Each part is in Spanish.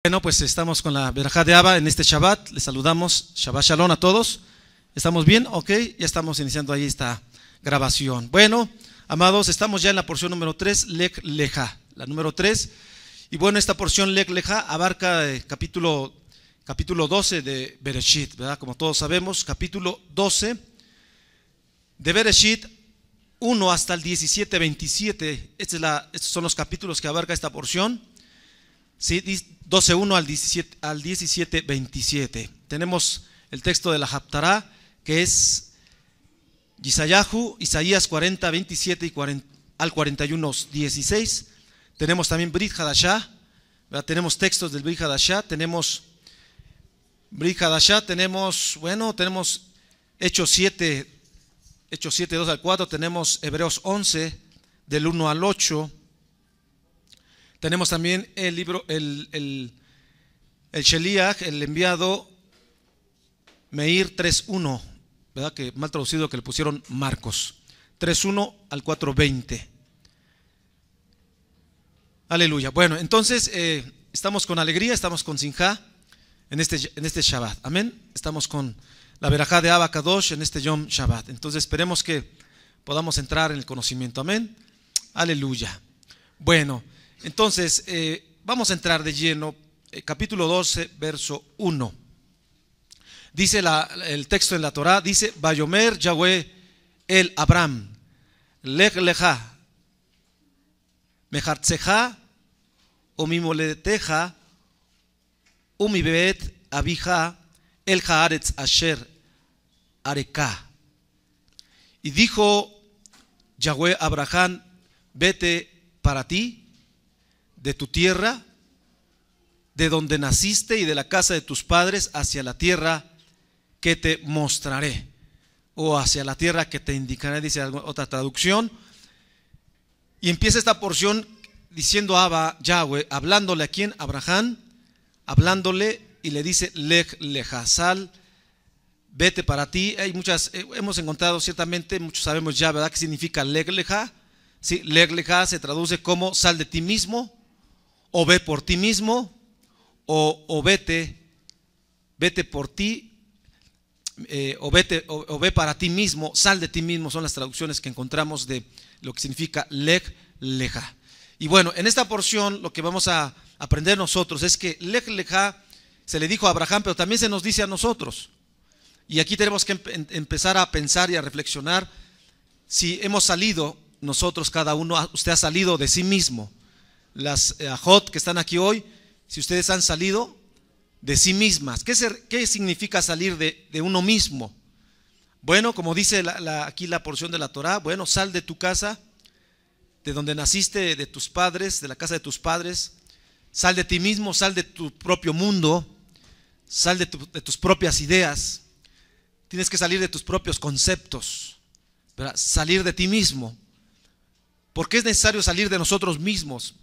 Bueno, pues estamos con la verajá de Abba en este Shabbat. Les saludamos. Shabbat Shalom a todos. ¿Estamos bien? Ok, ya estamos iniciando ahí esta grabación. Bueno, amados, estamos ya en la porción número 3, Lech Lecha, la número 3. Y bueno, esta porción Lech Lecha abarca capítulo 12 de Bereshit, ¿verdad? Como todos sabemos, capítulo 12 de Bereshit, 1 hasta el 17-27. Estos son los capítulos que abarca esta porción. Sí, 12:1 al 17:27. Tenemos el texto de la Haftará, que es Isaías 40:27 y al 41:16. Tenemos también Brit Hadashah, ¿verdad? Tenemos textos del Brit Hadashah, tenemos Hechos 7, 2 al 4, tenemos Hebreos 11, del 1 al 8. Tenemos también el libro, el Sheliach, el enviado, Meir 3:1, ¿verdad? Que mal traducido, que le pusieron Marcos, 3:1 al 4:20. Aleluya. Bueno, entonces estamos con alegría, estamos con Simjá en este Shabbat. Amén. Estamos con la verajá de Abba Kadosh en este Yom Shabbat. Entonces esperemos que podamos entrar en el conocimiento. Amén. Aleluya. Bueno, entonces vamos a entrar de lleno. Capítulo 12, verso 1. Dice el texto en la Torá, dice: Vayomer Yahweh el Abraham, Lech Lecha, Mehartzeja, Umimoleteja, Umibet Abija, El Haaretz Asher Areka. Y dijo Yahweh a Abraham: vete para ti, de tu tierra, de donde naciste y de la casa de tus padres, hacia la tierra que te mostraré, o hacia la tierra que te indicaré, dice otra traducción. Y empieza esta porción diciendo Abba, Yahweh, hablándole a quién, Abraham, hablándole, y le dice: Lech Lecha, sal, vete para ti. Hay muchas, hemos encontrado ciertamente, muchos sabemos ya, ¿verdad?, qué significa Lech Lecha. Sí, Lech Lecha se traduce como sal de ti mismo, o ve por ti mismo, o vete por ti, o ve para ti mismo, sal de ti mismo. Son las traducciones que encontramos de lo que significa Lech Lecha. Y bueno, en esta porción lo que vamos a aprender nosotros es que Lech Lecha se le dijo a Abraham, pero también se nos dice a nosotros. Y aquí tenemos que empezar a pensar y a reflexionar si hemos salido nosotros, cada uno. Usted ha salido de sí mismo. Las ajot que están aquí hoy, si ustedes han salido de sí mismas. ¿Qué significa salir de uno mismo? Bueno, como dice aquí la porción de la Torá, bueno, sal de tu casa, de donde naciste, de tus padres, de la casa de tus padres. Sal de ti mismo, sal de tu propio mundo, sal de tus propias ideas. Tienes que salir de tus propios conceptos, ¿verdad? Salir de ti mismo. ¿Por qué es necesario salir de nosotros mismos?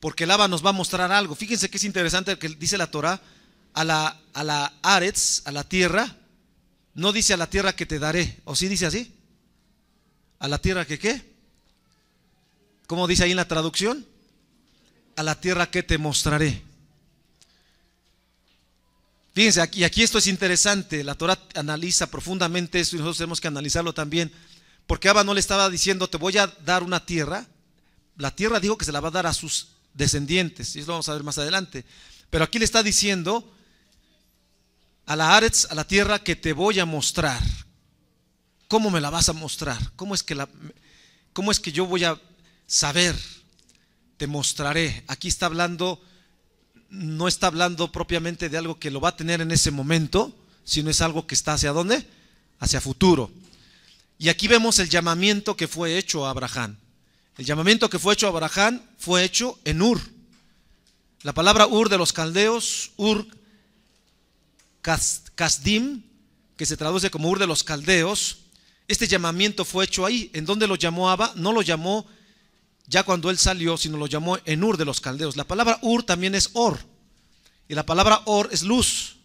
Porque el Abba nos va a mostrar algo. Fíjense que es interesante que dice la Torá: a la Aretz, a la tierra. No dice a la tierra que te daré. ¿O sí dice así? ¿A la tierra que qué? ¿Cómo dice ahí en la traducción? A la tierra que te mostraré. Fíjense, aquí esto es interesante. La Torá analiza profundamente esto y nosotros tenemos que analizarlo también. Porque Abba no le estaba diciendo: te voy a dar una tierra. La tierra dijo que se la va a dar a sus descendientes, y eso lo vamos a ver más adelante. Pero aquí le está diciendo: a la Aretz, a la tierra que te voy a mostrar. ¿Cómo me la vas a mostrar? ¿Cómo es que yo voy a saber? Te mostraré. Aquí está hablando, no está hablando propiamente de algo que lo va a tener en ese momento, sino es algo que está ¿hacia dónde? Hacia futuro. Y aquí vemos el llamamiento que fue hecho a Abraham. El llamamiento que fue hecho a Abraham fue hecho en Ur. La palabra Ur de los caldeos, Ur Kasdim, que se traduce como Ur de los caldeos. Este llamamiento fue hecho ahí. ¿En dónde lo llamó Abba? No lo llamó ya cuando él salió, sino lo llamó en Ur de los caldeos. La palabra Ur también es Or, y la palabra Or es luz,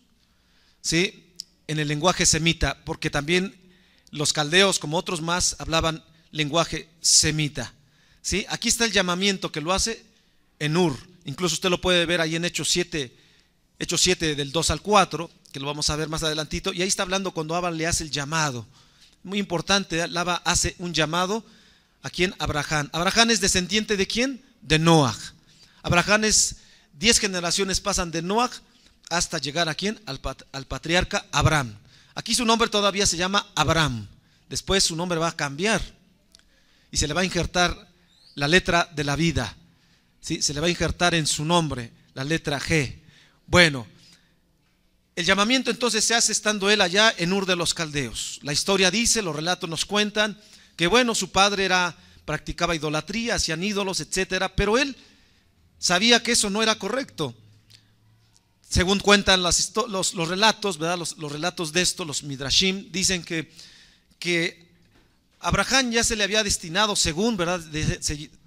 ¿sí?, en el lenguaje semita, porque también los caldeos, como otros más, hablaban lenguaje semita. ¿Sí? Aquí está el llamamiento que lo hace en Ur. Incluso usted lo puede ver ahí en Hechos 7 del 2 al 4, que lo vamos a ver más adelantito. Y ahí está hablando cuando Abba le hace el llamado. Muy importante, Abba hace un llamado a quién, Abraham. Abraham es descendiente de quién, de Noaj. Abraham es 10 generaciones pasan de Noaj hasta llegar a quién, al patriarca Abraham. Aquí su nombre todavía se llama Abraham. Después su nombre va a cambiar y se le va a injertar la letra de la vida. ¿Sí? Se le va a injertar en su nombre la letra G. Bueno, el llamamiento entonces se hace estando él allá en Ur de los Caldeos. La historia dice, los relatos nos cuentan que bueno, su padre practicaba idolatría, hacían ídolos, etcétera, pero él sabía que eso no era correcto. Según cuentan los relatos, ¿verdad? Los relatos de esto, los midrashim, dicen que Abraham ya se le había destinado, según, ¿verdad?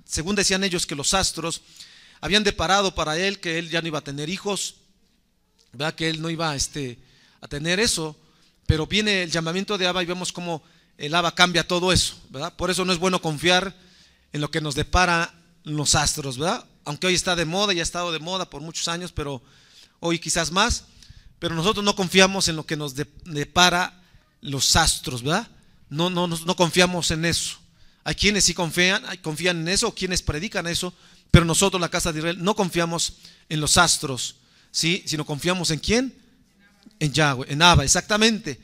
Según decían ellos, que los astros habían deparado para él que él ya no iba a tener hijos, ¿verdad? Que él no iba a tener eso, pero viene el llamamiento de Abba y vemos cómo el Abba cambia todo eso, ¿verdad? Por eso no es bueno confiar en lo que nos depara los astros, ¿verdad? Aunque hoy está de moda y ha estado de moda por muchos años, pero hoy quizás más, pero nosotros no confiamos en lo que nos depara los astros, ¿verdad? No confiamos en eso. Hay quienes sí confían en eso, o quienes predican eso, pero nosotros, la casa de Israel, no confiamos en los astros, ¿sí? Sino confiamos en ¿quién? En Yahweh, en Abba, exactamente.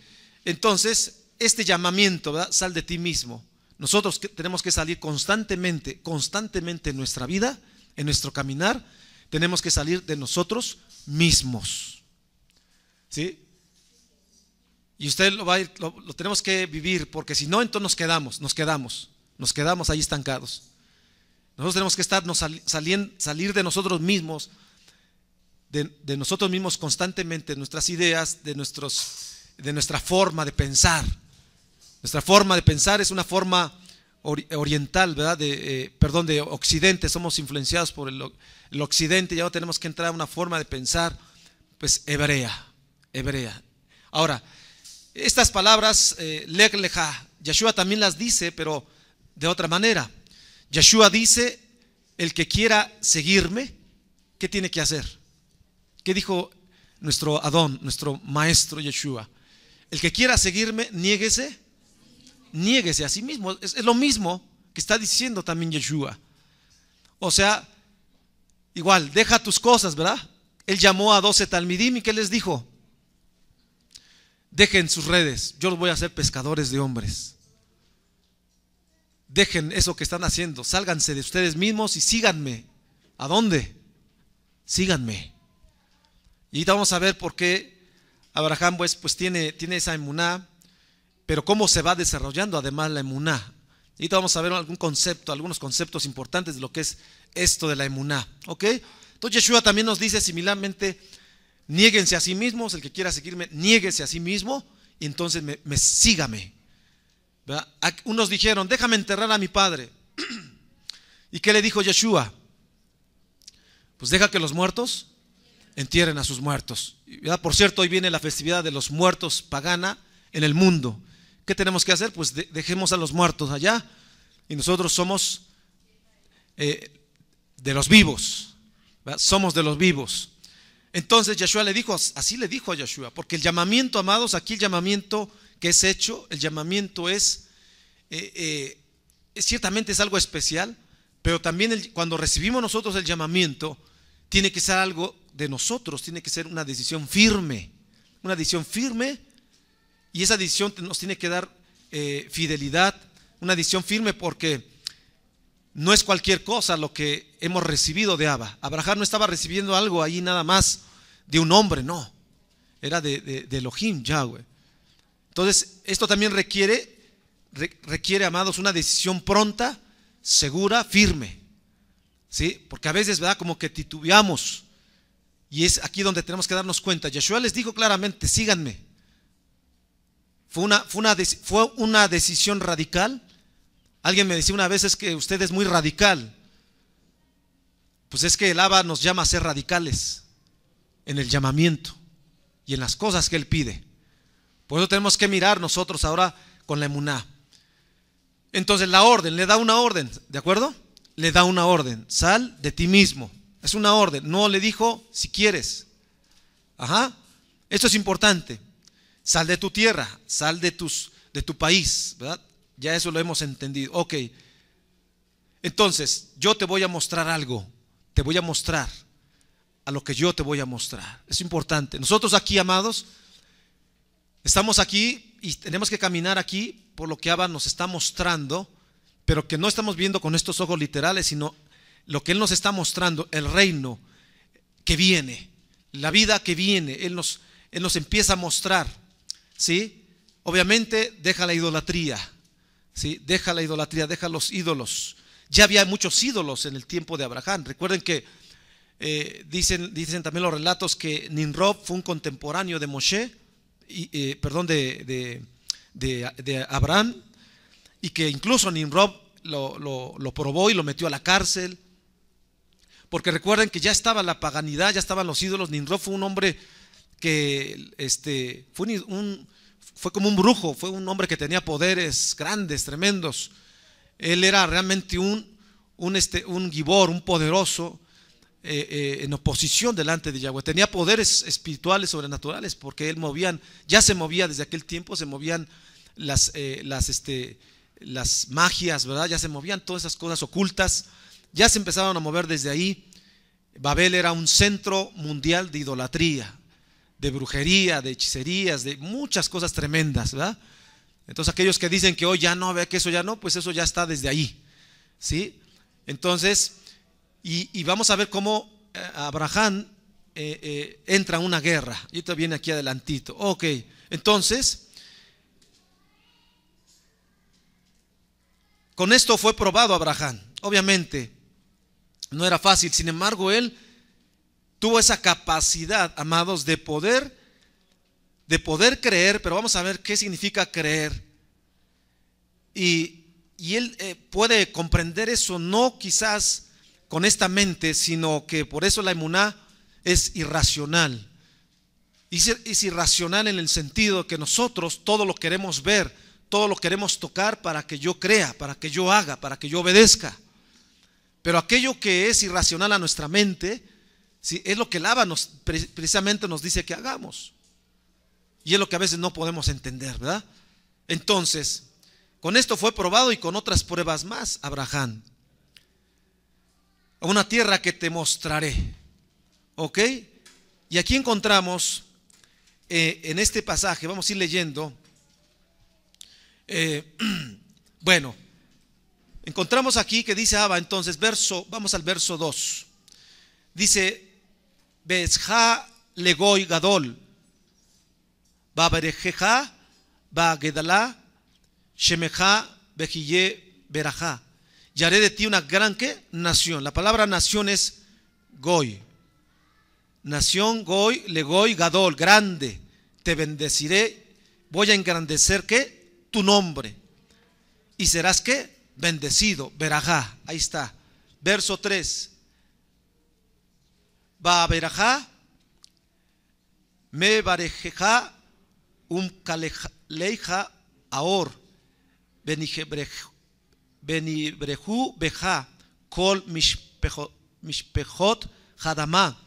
Entonces, este llamamiento, ¿verdad? Sal de ti mismo. Nosotros tenemos que salir constantemente en nuestra vida, en nuestro caminar, tenemos que salir de nosotros mismos, ¿sí? Y usted lo tenemos que vivir, porque si no, entonces nos quedamos ahí estancados. Nosotros tenemos que salir de nosotros mismos, de nosotros mismos constantemente, nuestras ideas, de nuestra forma de pensar. Nuestra forma de pensar es una forma oriental, ¿verdad? De occidente. Somos influenciados por el occidente, ya no tenemos que entrar a una forma de pensar, pues hebrea. Ahora, estas palabras, Lech Lecha, Yeshua también las dice, pero de otra manera. Yeshua dice, el que quiera seguirme, ¿qué tiene que hacer? ¿Qué dijo nuestro Adón, nuestro maestro Yeshua? El que quiera seguirme, niéguese a sí mismo. Es lo mismo que está diciendo también Yeshua. O sea, igual, deja tus cosas, ¿verdad? Él llamó a 12 talmidim y ¿qué les dijo? Dejen sus redes, yo los voy a hacer pescadores de hombres. Dejen eso que están haciendo, sálganse de ustedes mismos y síganme. ¿A dónde? Síganme. Y ahorita vamos a ver por qué Abraham pues tiene esa emuná, pero cómo se va desarrollando además la emuná. Y ahorita vamos a ver algunos conceptos importantes de lo que es esto de la emuná, ¿ok? Entonces Yeshua también nos dice similarmente, niéguense a sí mismos, el que quiera seguirme, niéguese a sí mismo y entonces sígame. ¿Verdad? Unos dijeron, déjame enterrar a mi padre. ¿Y qué le dijo Yeshua? Pues deja que los muertos entierren a sus muertos. ¿Verdad? Por cierto, hoy viene la festividad de los muertos pagana en el mundo. ¿Qué tenemos que hacer? Pues dejemos a los muertos allá y nosotros somos de los vivos. ¿Verdad? Somos de los vivos. Entonces Yeshua le dijo, así le dijo a Yeshua, porque el llamamiento, amados, aquí el llamamiento que es hecho, el llamamiento ciertamente es algo especial, pero también cuando recibimos nosotros el llamamiento, tiene que ser algo de nosotros, tiene que ser una decisión firme, y esa decisión nos tiene que dar fidelidad, una decisión firme, porque no es cualquier cosa lo que hemos recibido de Abba. Abraham no estaba recibiendo algo ahí nada más de un hombre, no, era de Elohim, Yahweh. Entonces esto también requiere, amados, una decisión pronta, segura, firme, ¿sí? Porque a veces, ¿verdad?, como que titubeamos, y es aquí donde tenemos que darnos cuenta. Yeshua les dijo claramente, síganme. Fue una decisión radical. Alguien me decía una vez, es que usted es muy radical. Pues es que el Abba nos llama a ser radicales en el llamamiento y en las cosas que Él pide. Por eso tenemos que mirar nosotros ahora con la emuná. Entonces le da una orden, ¿de acuerdo? Le da una orden, sal de ti mismo. Es una orden. No le dijo si quieres. Ajá. Esto es importante. Sal de tu tierra, sal de tu país, ¿verdad? Ya eso lo hemos entendido. Ok. Entonces, yo te voy a mostrar algo. Te voy a mostrar a lo que yo te voy a mostrar. Es importante. Nosotros aquí, amados, estamos aquí y tenemos que caminar aquí por lo que Abba nos está mostrando, pero que no estamos viendo con estos ojos literales, sino lo que Él nos está mostrando, el reino que viene, la vida que viene. Él nos empieza a mostrar, ¿sí? Obviamente deja la idolatría, ¿sí? Deja la idolatría, deja los ídolos. Ya había muchos ídolos en el tiempo de Abraham. Recuerden que dicen también los relatos que Nimrod fue un contemporáneo de Moshe, de Abraham, y que incluso Nimrod lo probó y lo metió a la cárcel, porque recuerden que ya estaba la paganidad, ya estaban los ídolos. Nimrod fue un hombre que fue como un brujo, fue un hombre que tenía poderes grandes, tremendos. Él era realmente un gibor, un poderoso, en oposición delante de Yahweh. Tenía poderes espirituales sobrenaturales, porque ya se movía desde aquel tiempo, se movían las magias, ¿verdad? Ya se movían todas esas cosas ocultas, ya se empezaban a mover desde ahí. Babel era un centro mundial de idolatría, de brujería, de hechicerías, de muchas cosas tremendas, ¿verdad? Entonces aquellos que dicen que hoy ya no, ve que eso ya no, pues eso ya está desde ahí, ¿sí? Entonces, y vamos a ver cómo Abraham entra en una guerra. Y esto viene aquí adelantito. Ok, entonces, con esto fue probado Abraham. Obviamente, no era fácil. Sin embargo, él tuvo esa capacidad, amados, de poder creer. Pero vamos a ver qué significa creer. Y él puede comprender eso, no quizás con esta mente, sino que por eso la emuná es irracional. Es irracional en el sentido que nosotros todo lo queremos ver, todo lo queremos tocar para que yo crea, para que yo haga, para que yo obedezca. Pero aquello que es irracional a nuestra mente, ¿sí?, es lo que el Abba precisamente nos dice que hagamos. Y es lo que a veces no podemos entender, ¿verdad? Entonces, con esto fue probado y con otras pruebas más, Abraham. A una tierra que te mostraré. ¿Ok? Y aquí encontramos en este pasaje, vamos a ir leyendo. Bueno, encontramos aquí que dice Abba, entonces, vamos al verso 2. Dice, Besja legoy gadol, ba berejeja, ba gedalá, shemeja bejille berajá. Y haré de ti una gran ¿qué? Nación. La palabra nación es goy. Nación, goy, legoy, gadol, grande. Te bendeciré, voy a engrandecer ¿qué? Tu nombre. Y serás ¿qué? Bendecido, berajá. Ahí está. Verso 3. Va berajá, me barejeja, kaleja aor, benibrehu beja, kol mishpejot hadamá.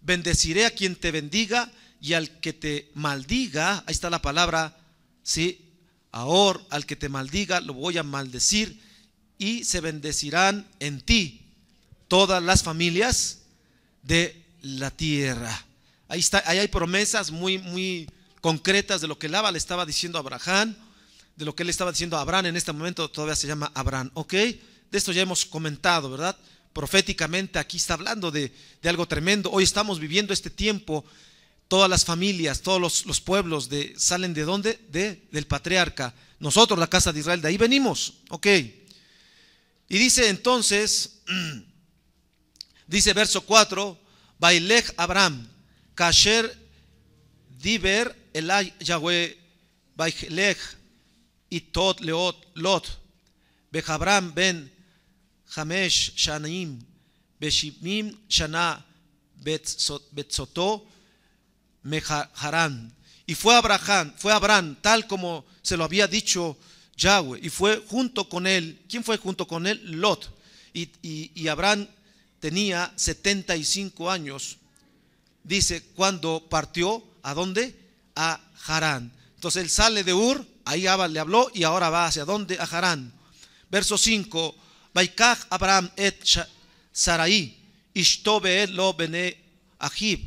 Bendeciré a quien te bendiga y al que te maldiga. Ahí está la palabra, ¿sí? Ahora al que te maldiga lo voy a maldecir, y se bendecirán en ti todas las familias de la tierra. Ahí está, ahí hay promesas muy concretas de lo que el Abba le estaba diciendo a Abraham, de lo que él estaba diciendo a Abraham. En este momento todavía se llama Abraham, ¿ok? De esto ya hemos comentado, ¿verdad? Proféticamente aquí está hablando de algo tremendo. Hoy estamos viviendo este tiempo. Todas las familias, todos los pueblos ¿salen de dónde? Del patriarca. Nosotros, la casa de Israel, de ahí venimos, ¿ok? Y dice entonces, dice verso 4, Bailech Abraham, Kasher Diber Elay Yahweh, Bailech Itot Leot Lot, Bejabram ben Hamesh Shanim, Beshimim Shana Betzoto Meharán. Y fue Abraham tal como se lo había dicho Yahweh, y fue junto con él. ¿Quién fue junto con él? Lot. Y Abraham tenía 75 años, dice, cuando partió, ¿a dónde? A Harán. Entonces él sale de Ur, ahí Abba le habló y ahora va hacia dónde? A Harán. Verso 5, Vaikach Abraham et Sarai, Ishto beet lo bene Ajib,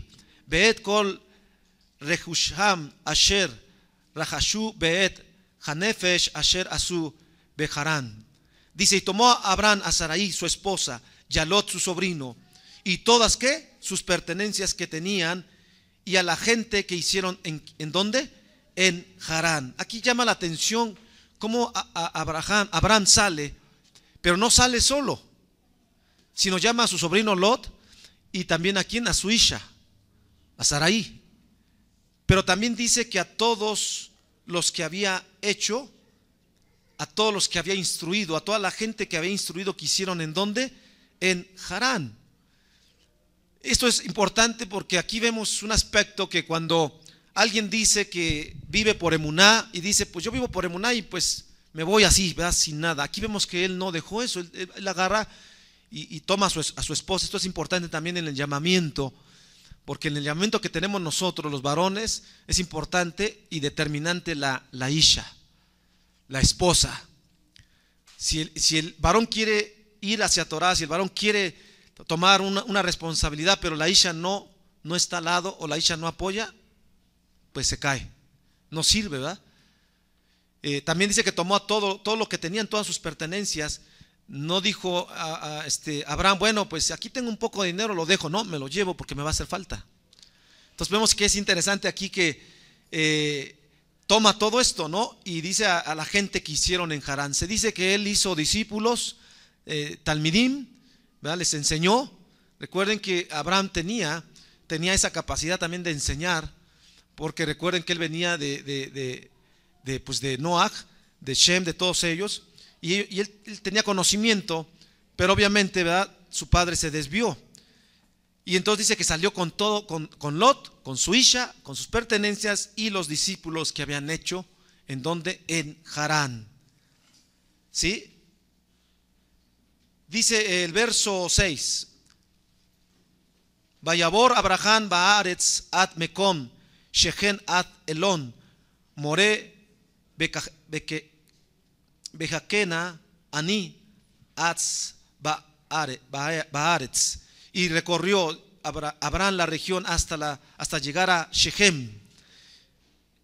beet kol rehusham asher rajashu beet hanefesh asher asu beharán. Dice, y tomó a Abraham a Sarai, su esposa, y a Lot, su sobrino, y todas, ¿qué? Sus pertenencias que tenían, y a la gente que hicieron, ¿en dónde? En Harán. Aquí llama la atención cómo Abraham sale, pero no sale solo, sino llama a su sobrino Lot, y también a quién, a su hija, a Sarai. Pero también dice que a todos los que había hecho, a todos los que había instruido, a toda la gente que había instruido, que hicieron ¿en dónde? En Harán. Esto es importante porque aquí vemos un aspecto que cuando alguien dice que vive por emuná y dice, pues yo vivo por emuná y pues me voy así, ¿verdad? Sin nada. Aquí vemos que él no dejó eso, él agarra y toma a su esposa. Esto es importante también en el llamamiento, porque en el llamamiento que tenemos nosotros los varones es importante y determinante la isha, la esposa. Si el varón quiere ir hacia Torah, si el varón quiere tomar una responsabilidad, pero la isha no está al lado o la isha no apoya, pues se cae, no sirve, ¿verdad? También dice que tomó a todo lo que tenían, todas sus pertenencias. No dijo a Abraham, bueno, pues aquí tengo un poco de dinero, lo dejo. No, me lo llevo porque me va a hacer falta. Entonces vemos que es interesante aquí que toma todo esto, ¿no? Y dice a la gente que hicieron en Harán. Se dice que él hizo discípulos, talmidim, ¿verdad? Les enseñó. Recuerden que Abraham tenía esa capacidad también de enseñar, porque recuerden que él venía de Noach, de Shem, de todos ellos. Y él tenía conocimiento, pero obviamente, ¿verdad?, su padre se desvió. Y entonces dice que salió con todo, con Lot, con su hija, con sus pertenencias y los discípulos que habían hecho, ¿en dónde? En Harán. ¿Sí? Dice el verso 6, Vayabor Abraham baaretz at mekom, shehen at elon, more Bejakena ani atz baaretz. Y recorrió Abraham la región hasta llegar a Shechem.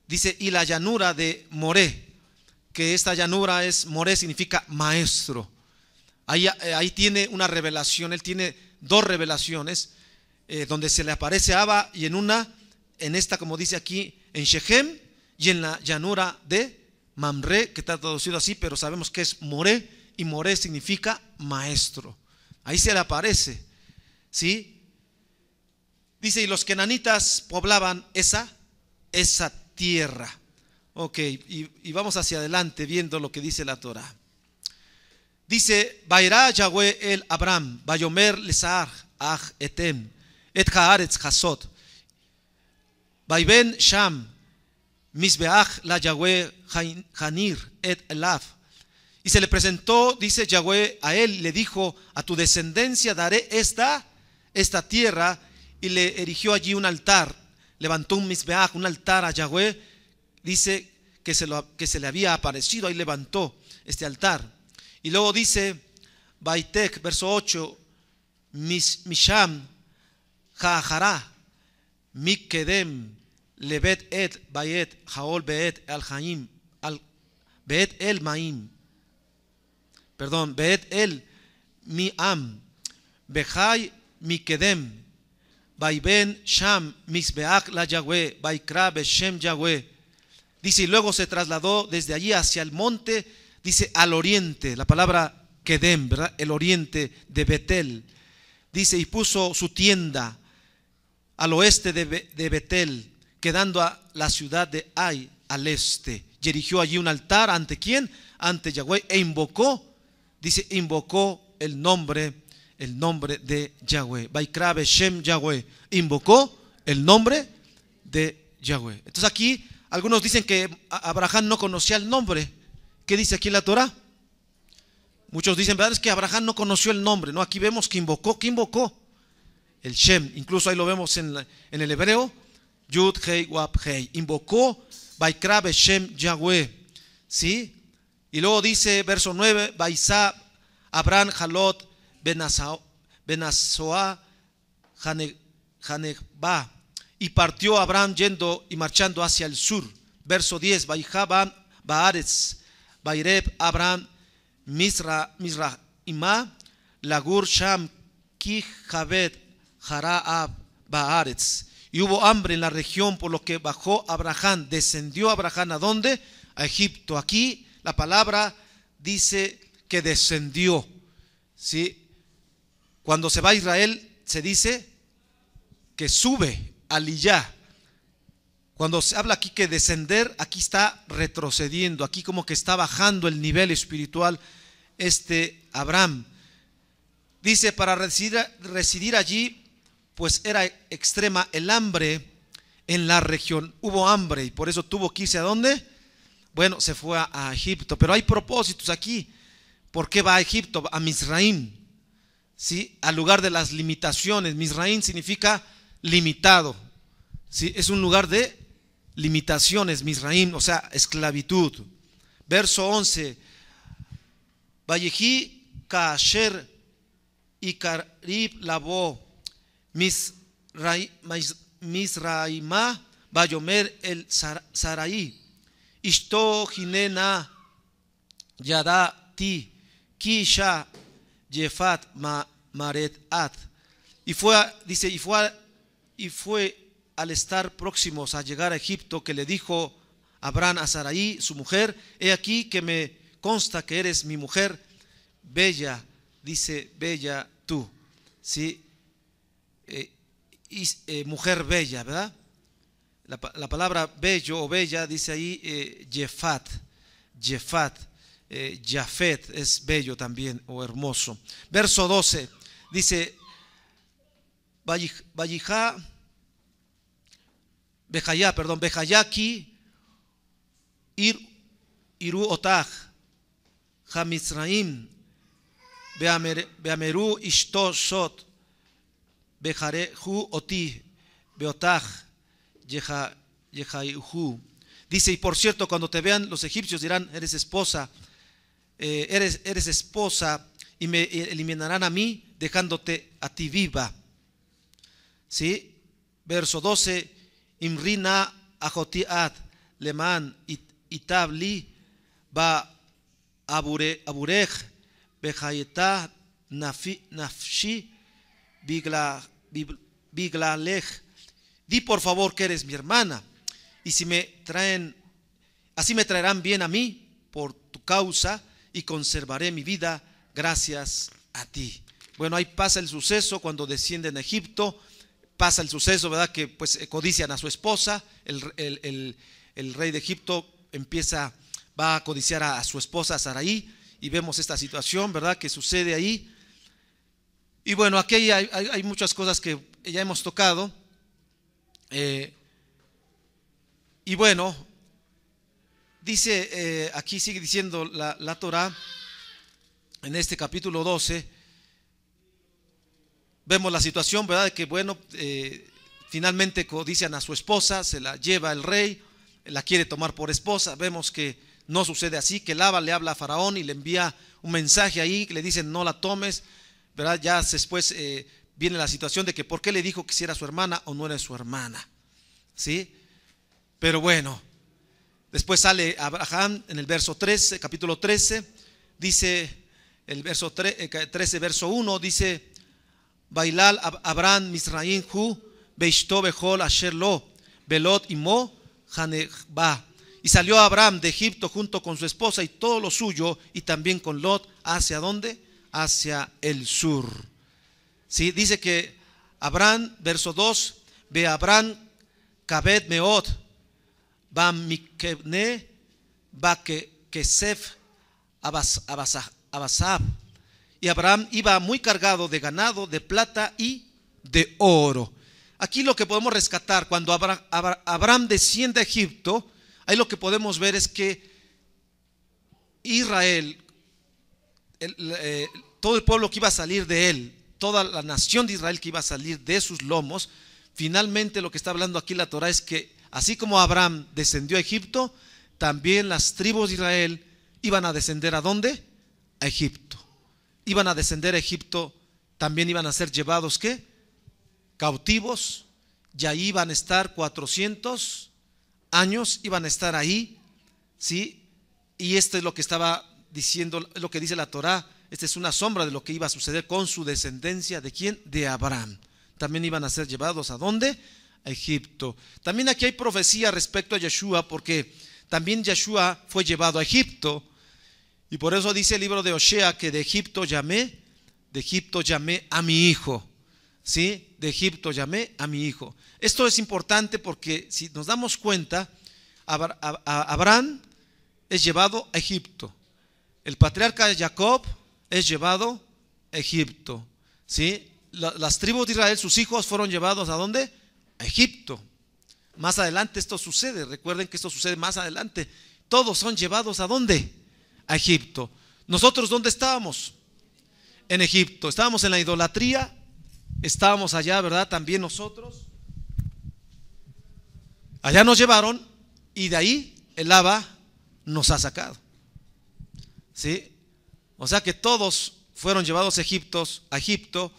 Dice, y la llanura de Moré, que esta llanura es, Moré significa maestro. Ahí tiene una revelación, él tiene dos revelaciones, donde se le aparece a Abba, y en esta, como dice aquí, en Shechem, y en la llanura de Mamre, que está traducido así, pero sabemos que es Moré, y Moré significa maestro. Ahí se le aparece, ¿sí? Dice, y los kenanitas poblaban esa tierra. Ok, y vamos hacia adelante viendo lo que dice la Torah. Dice, Vairá Yahweh el Abraham, Vayomer lesar aj etem, et haaretz hasot, Vaiben sham, Misbeach la Yahweh Hanir et Elav. Y se le presentó, dice Yahweh a él, le dijo, a tu descendencia daré esta tierra, y le erigió allí un altar. Levantó un Misbeach, un altar a Yahweh. Dice que se le había aparecido, ahí levantó este altar. Y luego dice Baitek, verso 8, Misham Ha'ahara Mikedem Lebet et Bayet Haol Beet al Haim al Beet el Maim. Perdón, Beet el Miam Behai Mikedem Baiben Sham Misbeach la Yahweh Baikra Beshem Yahweh. Dice, y luego se trasladó desde allí hacia el monte, dice, al oriente, la palabra Kedem, ¿verdad? El oriente de Betel. Dice, y puso su tienda al oeste de Betel, quedando a la ciudad de Ai al este. Y erigió allí un altar, ¿ante quién? Ante Yahweh, e invocó, dice, invocó el nombre de Yahweh. Vaikra Beshem Yahweh, invocó el nombre de Yahweh. Entonces aquí algunos dicen que Abraham no conocía el nombre. ¿Qué dice aquí la Torah? Muchos dicen, ¿verdad? Es que Abraham no conoció el nombre. No, aquí vemos que invocó. ¿Qué invocó? El Shem. Incluso ahí lo vemos en el hebreo. Yud, Hei, Wab, Hei. Invocó Vaikra Beshem Yahweh. ¿Sí? Y luego dice, verso 9, Baisá Abraham Halot Benasoa Hanegba. Y partió Abraham yendo y marchando hacia el sur. Verso 10, Baijá Baaretz Baireb Abraham Misraimá Lagur Sham Ki Javed Jaraab Baaretz. Y hubo hambre en la región, por lo que bajó Abraham. Descendió Abraham ¿a dónde? A Egipto. Aquí la palabra dice que descendió. ¿Sí? Cuando se va a Israel se dice que sube, aliyá. Cuando se habla aquí que descender, aquí está retrocediendo, aquí como que está bajando el nivel espiritual Abraham. Dice, para residir allí, pues era extrema el hambre en la región. Hubo hambre y por eso tuvo que irse ¿a dónde? Bueno, se fue a Egipto, pero hay propósitos aquí. ¿Por qué va a Egipto? A Misraim, ¿sí? Al lugar de las limitaciones. Misraim significa limitado, ¿sí? Es un lugar de limitaciones, Misraim, o sea, esclavitud. Verso 11, Vayehi Kasher Ikarib Labo Misraimá Bayomer el Sarai Ishto Jinena Yada Ti Kisha Jefat Maret At. Y fue al estar próximos a llegar a Egipto que le dijo Abraham a Sarai, su mujer: he aquí que me consta que eres mi mujer, bella, dice bella tú, ¿sí? Mujer bella, ¿verdad? La palabra bello o bella dice ahí Jefat, Jafet es bello también o hermoso. Verso 12 dice Bejayaki Iru Otach Hamisraim Beameru Ishto Shot Bejarehu Oti Beotach Yehaihu. Dice, y por cierto, cuando te vean los egipcios dirán: eres esposa, eres esposa, y me eliminarán a mí, dejándote a ti viva. ¿Sí? Verso 12, Imrina Ajotiat Leman Itabli Ba Aburej Bejayeta Nafshi Biglalej. Di por favor que eres mi hermana, y si me traen, así me traerán bien a mí por tu causa, y conservaré mi vida gracias a ti. Bueno, ahí pasa el suceso cuando descienden a Egipto. Pasa el suceso, ¿verdad? Que pues codician a su esposa. El rey de Egipto va a codiciar a su esposa Sarai, y vemos esta situación, ¿verdad? Que sucede ahí. Y bueno, aquí hay muchas cosas que ya hemos tocado. Y bueno, dice, aquí sigue diciendo la Torah, en este capítulo 12, vemos la situación, ¿verdad? De que bueno, finalmente codician a su esposa, se la lleva el rey, la quiere tomar por esposa. Vemos que no sucede así, que Labán le habla a Faraón y le envía un mensaje ahí, que le dicen no la tomes, ¿verdad? Ya después viene la situación de que por qué le dijo que si era su hermana o no era su hermana, ¿sí? Pero bueno, después sale Abraham en el verso 13, capítulo 13, dice el verso 13, verso 1, dice: Bailal Abraham Misraim Hu Beishto Behol Asher Lo Belot Imo Hanegba. Y salió Abraham de Egipto junto con su esposa y todo lo suyo, y también con Lot, ¿hacia dónde? Hacia el sur. ¿Sí? Dice que Abraham, verso 2, ve Abraham Kabed Meot Bam Mikebne Bakesef Abasab. Y Abraham iba muy cargado de ganado, de plata y de oro. Aquí lo que podemos rescatar, cuando Abraham desciende a Egipto, ahí lo que podemos ver es que Israel todo el pueblo que iba a salir de él, toda la nación de Israel que iba a salir de sus lomos, finalmente lo que está hablando aquí la Torah es que así como Abraham descendió a Egipto, también las tribus de Israel iban a descender ¿a dónde? A Egipto. Iban a descender a Egipto, también iban a ser llevados ¿qué? Cautivos, y ahí iban a estar 400 años, iban a estar ahí, ¿sí? Y esto es lo que estaba diciendo, lo que dice la Torah. Esta es una sombra de lo que iba a suceder con su descendencia. ¿De quién? De Abraham. También iban a ser llevados ¿a dónde? A Egipto. También aquí hay profecía respecto a Yeshua, porque también Yeshua fue llevado a Egipto. Y por eso dice el libro de Osea que de Egipto llamé a mi hijo. ¿Sí? De Egipto llamé a mi hijo. Esto es importante porque si nos damos cuenta, Abraham es llevado a Egipto. El patriarca Jacob es llevado a Egipto. ¿Sí? Las tribus de Israel, sus hijos fueron llevados ¿a dónde? A Egipto. Más adelante esto sucede. Recuerden que esto sucede más adelante. Todos son llevados ¿a dónde? A Egipto. ¿Nosotros dónde estábamos? En Egipto. Estábamos en la idolatría. Estábamos allá, ¿verdad? También nosotros. Allá nos llevaron y de ahí el Abba nos ha sacado. ¿Sí? O sea que todos fueron llevados a Egipto,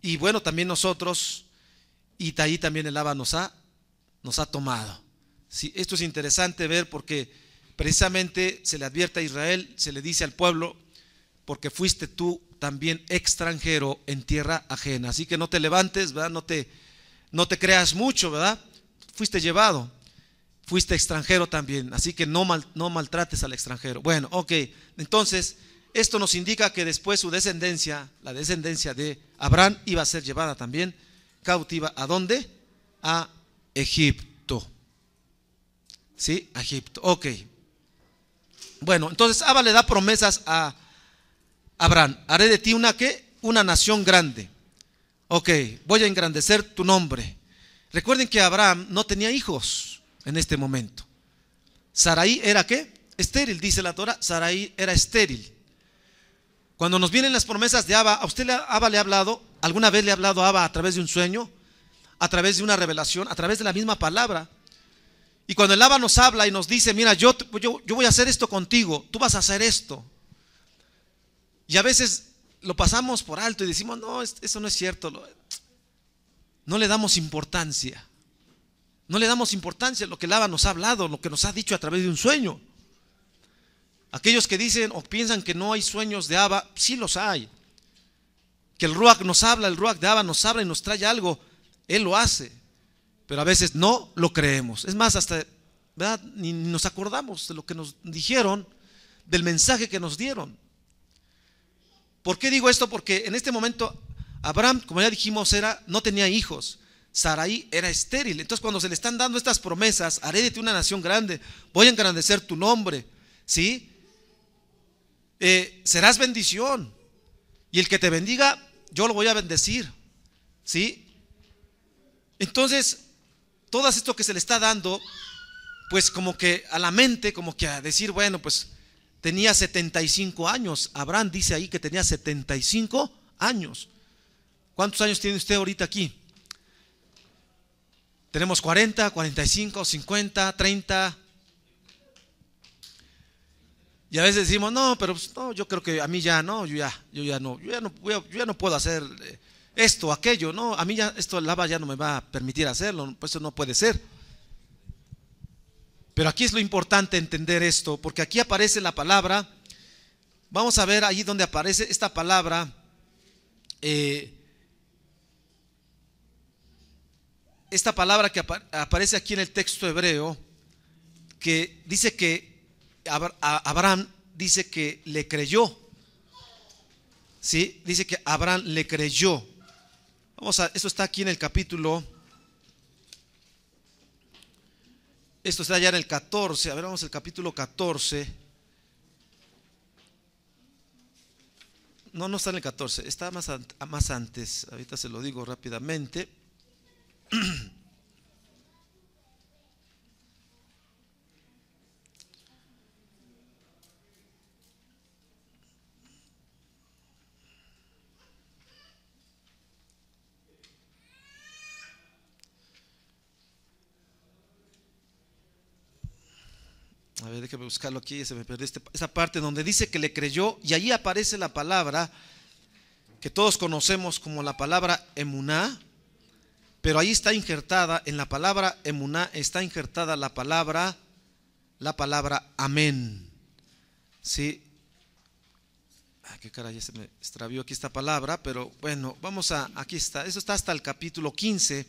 y bueno, también nosotros, y de ahí también el Abba nos ha tomado. ¿Sí? Esto es interesante ver porque precisamente se le advierte a Israel, se le dice al pueblo, porque fuiste tú también extranjero en tierra ajena. Así que no te levantes, ¿verdad? No te creas mucho, ¿verdad? Fuiste llevado, fuiste extranjero también, así que no maltrates al extranjero. Bueno, ok, entonces esto nos indica que después su descendencia, la descendencia de Abraham, iba a ser llevada también cautiva. ¿A dónde? A Egipto. ¿Sí? A Egipto, ok. Bueno, entonces Abba le da promesas a Abraham. Haré de ti una ¿qué? Una nación grande. Ok, voy a engrandecer tu nombre. Recuerden que Abraham no tenía hijos en este momento. Sarai era ¿qué? Estéril, dice la Torah. Sarai era estéril. Cuando nos vienen las promesas de Abba, ¿a usted Abba le ha hablado? ¿Alguna vez le ha hablado a Abba a través de un sueño? ¿A través de una revelación? ¿A través de la misma palabra? Y cuando el Abba nos habla y nos dice, mira, yo voy a hacer esto contigo, tú vas a hacer esto. Y a veces lo pasamos por alto y decimos, no, eso no es cierto. No le damos importancia. No le damos importancia a lo que el Abba nos ha hablado, lo que nos ha dicho a través de un sueño. Aquellos que dicen o piensan que no hay sueños de Abba, sí los hay. Que el Ruach nos habla, el Ruach de Abba nos habla y nos trae algo, Él lo hace. Pero a veces no lo creemos. Es más, hasta, ¿verdad? Ni nos acordamos de lo que nos dijeron, del mensaje que nos dieron. ¿Por qué digo esto? Porque en este momento Abraham, como ya dijimos, no tenía hijos. Sarai era estéril. Entonces cuando se le están dando estas promesas, haré de ti una nación grande, voy a engrandecer tu nombre, ¿sí? Serás bendición. Y el que te bendiga, yo lo voy a bendecir, ¿sí? Entonces, todo esto que se le está dando, pues como que a la mente, como que a decir, bueno, pues tenía 75 años. Abraham dice ahí que tenía 75 años. ¿Cuántos años tiene usted ahorita aquí? Tenemos 40, 45, 50, 30. Y a veces decimos, no, pero pues, no, yo creo que a mí ya no, yo ya no puedo hacer esto, aquello, no, a mí ya esto el Abba ya no me va a permitir hacerlo, pues eso no puede ser. Pero aquí es lo importante entender esto, porque aquí aparece la palabra. Vamos a ver allí donde aparece esta palabra. Esta palabra que aparece aquí en el texto hebreo, que dice que Abraham dice que le creyó. ¿Sí? Dice que Abraham le creyó. Esto está aquí en el capítulo. Esto está ya en el 14. A ver, vamos al capítulo 14. No está en el 14, está más antes. Ahorita se lo digo rápidamente. A ver, déjame buscarlo aquí, se me perdió esa parte donde dice que le creyó, y allí aparece la palabra que todos conocemos como la palabra emuná, pero ahí está injertada, en la palabra emuná está injertada la palabra amén. ¿Sí? Qué caray, ya se me extravió aquí esta palabra, pero bueno, aquí está, eso está hasta el capítulo 15,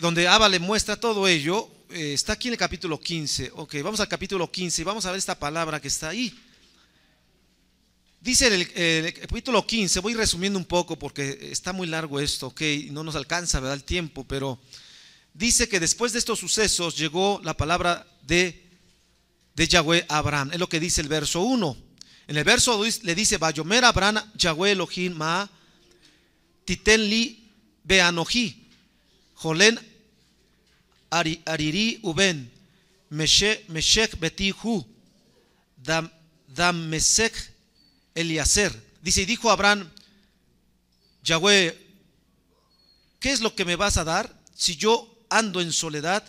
donde Abba le muestra todo ello. Está aquí en el capítulo 15. Ok, vamos al capítulo 15 y vamos a ver esta palabra que está ahí. Dice el capítulo 15, voy resumiendo un poco porque está muy largo esto, ok, no nos alcanza, ¿verdad?, el tiempo, pero dice que después de estos sucesos llegó la palabra de Yahweh a Abraham. Es lo que dice el verso 1. En el verso 2 le dice: Vayomer Abraham Yahweh Elohim ma titen li beanoji jolen ariri uben meshek beti hu dam mesek Eliezer. Dice: y dijo Abraham, Yahweh, ¿qué es lo que me vas a dar si yo ando en soledad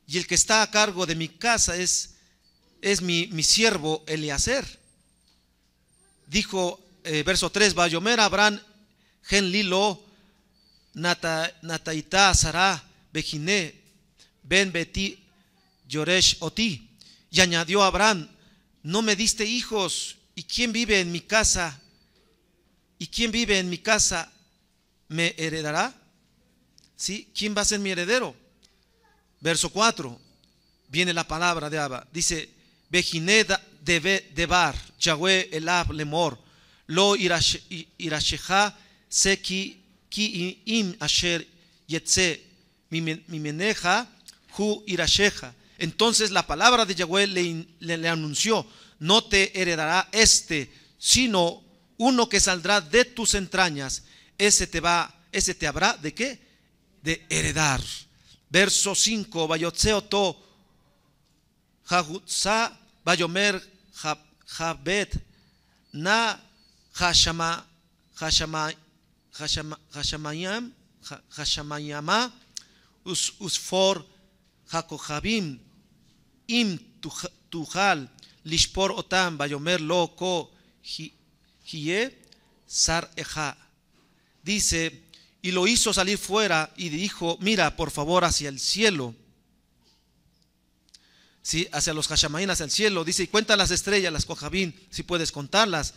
y el que está a cargo de mi casa es mi siervo Eliezer? Dijo, verso 3, Vayomer Abraham gen lilo nataita Sara bejine ben beti yoresh oti. Y añadió Abraham: no me diste hijos, ¿y quién vive en mi casa? ¿Y quién vive en mi casa me heredará? ¿Sí? ¿Quién va a ser mi heredero? Verso 4, viene la palabra de Abba. Dice: Bejine debar Yahweh elab lemor lo irasheja seki ki im asher yetze mimeneja hu irasheja. Entonces la palabra de Yahweh le anunció: no te heredará sino uno que saldrá de tus entrañas. Ese te habrá ¿de qué? De heredar. Verso 5, Vayotzeoto Jahutza Vayomer Jabet Na Hashamayama Usfor Jakojabim Im Tujal Lishpor Otam Vayomer Lo Ko Hie Sar Eja. Dice: y lo hizo salir fuera y dijo: mira por favor hacia el cielo, ¿sí?, hacia los Hashamayim, hacia el cielo. Dice: y cuenta las estrellas, las Kojabim, si puedes contarlas.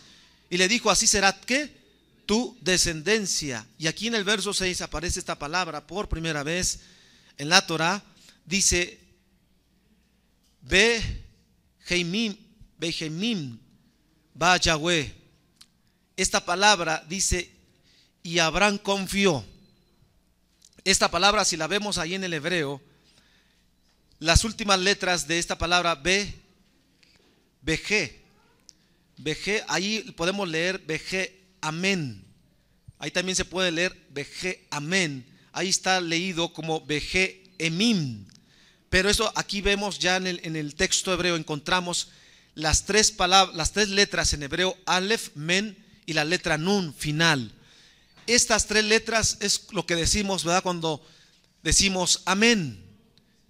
Y le dijo: así será ¿qué? Tu descendencia. Y aquí en el verso 6 aparece esta palabra por primera vez en la Torah. Dice: Beheimim ba Yahweh. Esta palabra dice: y Abraham confió. Esta palabra, si la vemos ahí en el hebreo, las últimas letras de esta palabra BG, ahí podemos leer BG amén. Ahí también se puede leer BG amén. Ahí está leído como BG emim. Pero eso aquí vemos ya en el texto hebreo, encontramos las tres letras en hebreo: Aleph, Men y la letra Nun final. Estas tres letras es lo que decimos, ¿verdad?, cuando decimos amén.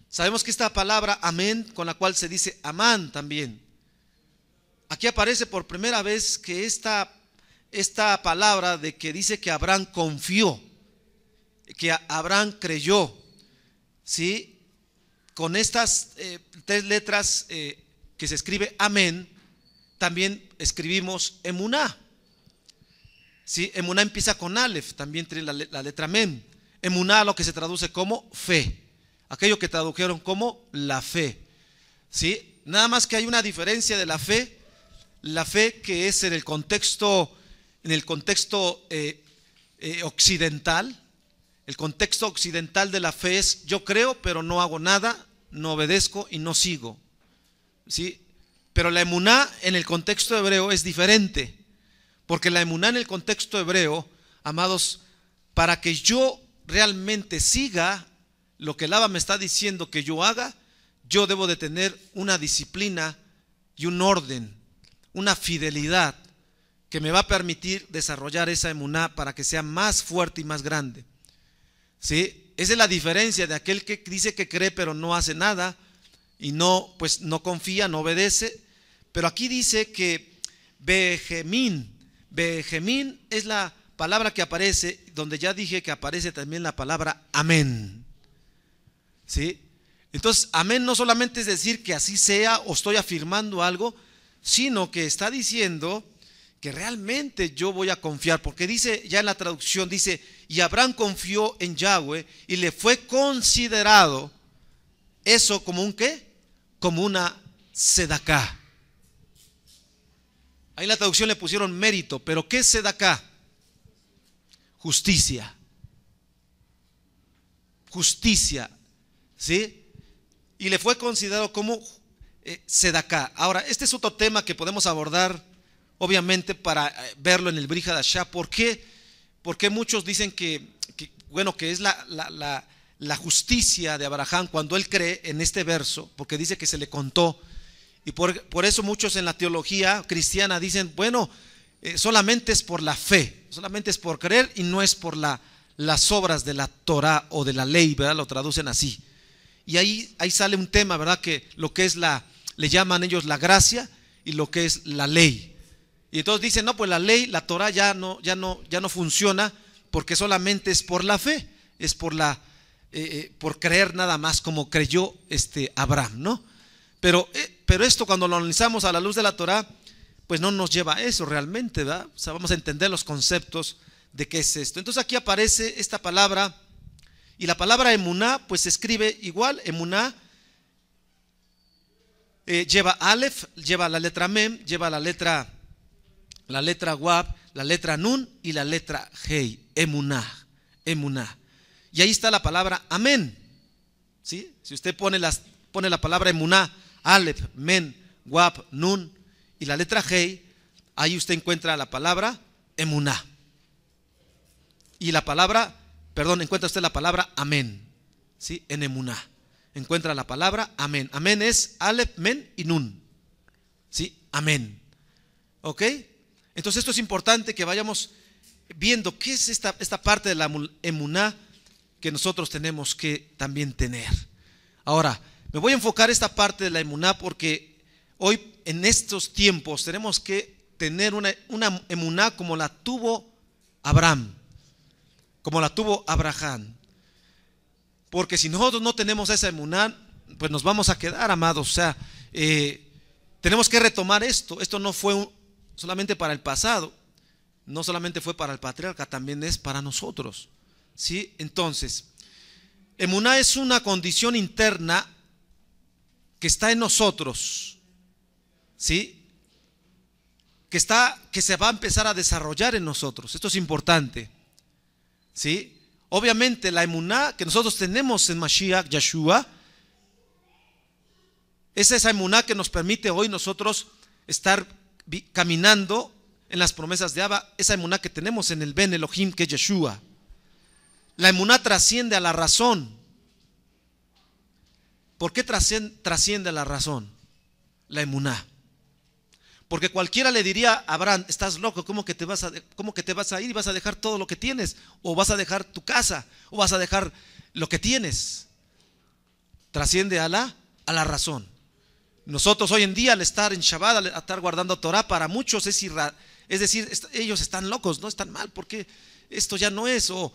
Sabemos que esta palabra amén, con la cual se dice amán también, aquí aparece por primera vez que esta palabra de que dice que Abraham confió, que Abraham creyó, ¿sí? Con estas tres letras que se escribe amén, también escribimos emuná. ¿Sí? Emuná empieza con Aleph, también tiene la letra Mem. Emuná, lo que se traduce como fe, aquello que tradujeron como la fe. ¿Sí? Nada más que hay una diferencia de la fe que es en el contexto occidental. El contexto occidental de la fe es: yo creo pero no hago nada, no obedezco y no sigo. ¿Sí? Pero la emuná en el contexto hebreo es diferente. Porque la emuná en el contexto hebreo, amados, para que yo realmente siga lo que el Abba me está diciendo que yo haga, yo debo de tener una disciplina y un orden, una fidelidad que me va a permitir desarrollar esa emuná para que sea más fuerte y más grande. ¿Sí? Esa es la diferencia de aquel que dice que cree pero no hace nada, y no, pues no confía, no obedece. Pero aquí dice que Benjamín es la palabra que aparece, donde ya dije que aparece también la palabra amén. ¿Sí? Entonces, amén no solamente es decir que así sea o estoy afirmando algo, sino que está diciendo que realmente yo voy a confiar, porque dice ya en la traducción, dice, y Abraham confió en Yahweh y le fue considerado eso como un ¿qué? Como una sedacá. Ahí en la traducción le pusieron mérito, pero ¿qué es sedacá? Justicia. Justicia, ¿sí? Y le fue considerado como sedacá. Ahora, este es otro tema que podemos abordar, obviamente, para verlo en el Brit Hadashah. ¿Por qué? Porque muchos dicen que es la justicia de Abraham cuando él cree en este verso, porque dice que se le contó. Y por eso muchos en la teología cristiana dicen, bueno, solamente es por la fe, solamente es por creer y no es por las obras de la Torah o de la ley, ¿verdad? Lo traducen así. Y ahí sale un tema, ¿verdad? Que lo que es le llaman ellos la gracia y lo que es la ley. Y entonces dicen, no, pues la ley, la Torah ya no funciona porque solamente es por la fe, es por creer nada más como creyó Abraham, ¿no? Pero esto cuando lo analizamos a la luz de la Torah, pues no nos lleva a eso realmente, ¿verdad? O sea, vamos a entender los conceptos de qué es esto. Entonces aquí aparece esta palabra, y la palabra emuná pues se escribe igual. Emuná lleva alef, lleva la letra mem, lleva la letra wab, la letra nun y la letra hei. Emuná. Y ahí está la palabra amén, ¿sí? Si usted pone la palabra emuná, alef, men, wab, nun y la letra hei, ahí usted encuentra la palabra emuná. Y encuentra usted la palabra amén, ¿sí? En emuná encuentra la palabra amén. Amén es alef, men y nun, ¿sí? Amén. ¿Ok? Entonces esto es importante que vayamos viendo qué es esta parte de la emuná que nosotros tenemos que también tener. Ahora, me voy a enfocar esta parte de la emuná porque hoy en estos tiempos tenemos que tener una emuná como la tuvo Abraham, como la tuvo Abraham. Porque si nosotros no tenemos esa emuná, pues nos vamos a quedar, amados. O sea, tenemos que retomar esto. Esto no fue solamente para el pasado, no solamente fue para el patriarca, también es para nosotros, ¿sí? Entonces, emuná es una condición interna que está en nosotros, ¿sí? Que se va a empezar a desarrollar en nosotros. Esto es importante, ¿sí? Obviamente la emuná que nosotros tenemos en Mashiach, Yeshua, es esa emuná que nos permite hoy nosotros estar caminando en las promesas de Abba, esa emuná que tenemos en el Ben Elohim, que es Yeshua. La emuná trasciende a la razón. ¿Por qué trasciende a la razón? La emuná. Porque cualquiera le diría a Abraham, estás loco, ¿cómo que te vas a ir y vas a dejar todo lo que tienes? O vas a dejar tu casa, o vas a dejar lo que tienes. Trasciende a la razón. Nosotros hoy en día al estar en Shabbat, al estar guardando Torah, para muchos es decir, ellos están locos, no están mal, porque esto ya no es, o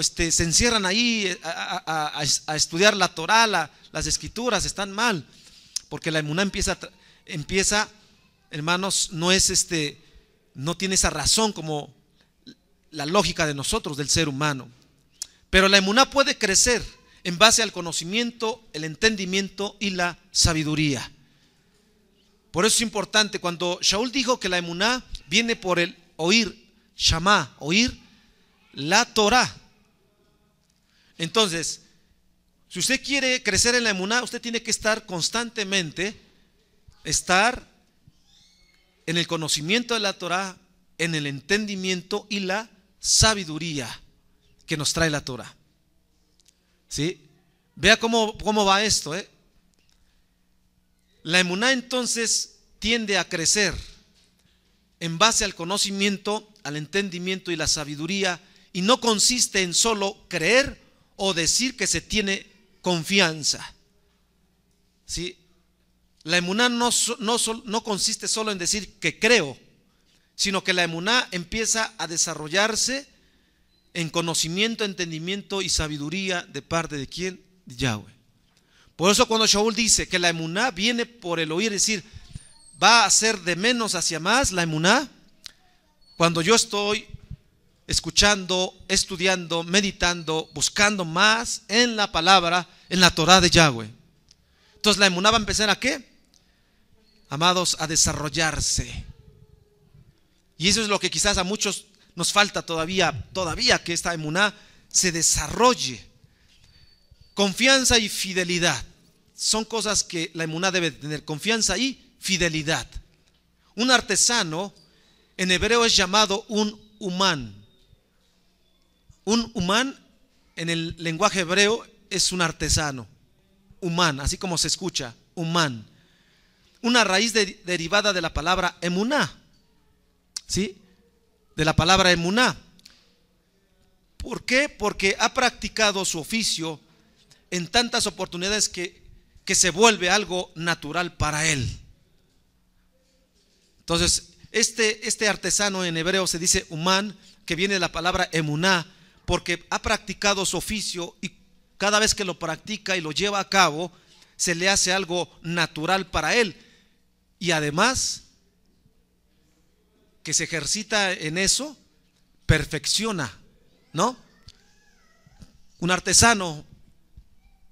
se encierran ahí a estudiar la Torah, las escrituras, están mal, porque la emuná empieza, hermanos, no tiene esa razón como la lógica de nosotros, del ser humano. Pero la emuná puede crecer en base al conocimiento, el entendimiento y la sabiduría. Por eso es importante, cuando Shaul dijo que la emuná viene por el oír, shamá, oír la Torah. Entonces, si usted quiere crecer en la emuná, usted tiene que estar constantemente, en el conocimiento de la Torah, en el entendimiento y la sabiduría que nos trae la Torah. ¿Sí? Vea cómo va esto, ¿eh? La emuná entonces tiende a crecer en base al conocimiento, al entendimiento y la sabiduría, y no consiste en solo creer o decir que se tiene confianza, ¿sí? La emuná no consiste solo en decir que creo, sino que la emuná empieza a desarrollarse en conocimiento, entendimiento y sabiduría de parte de ¿quién? De Yahweh. Por eso cuando Shaul dice que la emuná viene por el oír, es decir, va a ser de menos hacia más la emuná, cuando yo estoy escuchando, estudiando, meditando, buscando más en la palabra, en la Torah de Yahweh. Entonces la emuná va a empezar ¿a qué? Amados, a desarrollarse. Y eso es lo que quizás a muchos nos falta todavía que esta emuná se desarrolle. Confianza y fidelidad son cosas que la emuná debe tener, confianza y fidelidad. Un artesano en hebreo es llamado un umán. Un umán en el lenguaje hebreo es un artesano, umán, así como se escucha, umán. Una raíz derivada de la palabra emuná, ¿sí? De la palabra emuná. ¿Por qué? Porque ha practicado su oficio en tantas oportunidades que se vuelve algo natural para él. Entonces, este artesano en hebreo se dice umán, que viene de la palabra emuná, porque ha practicado su oficio y cada vez que lo practica y lo lleva a cabo, se le hace algo natural para él. Y además, que se ejercita en eso, perfecciona, ¿no? Un artesano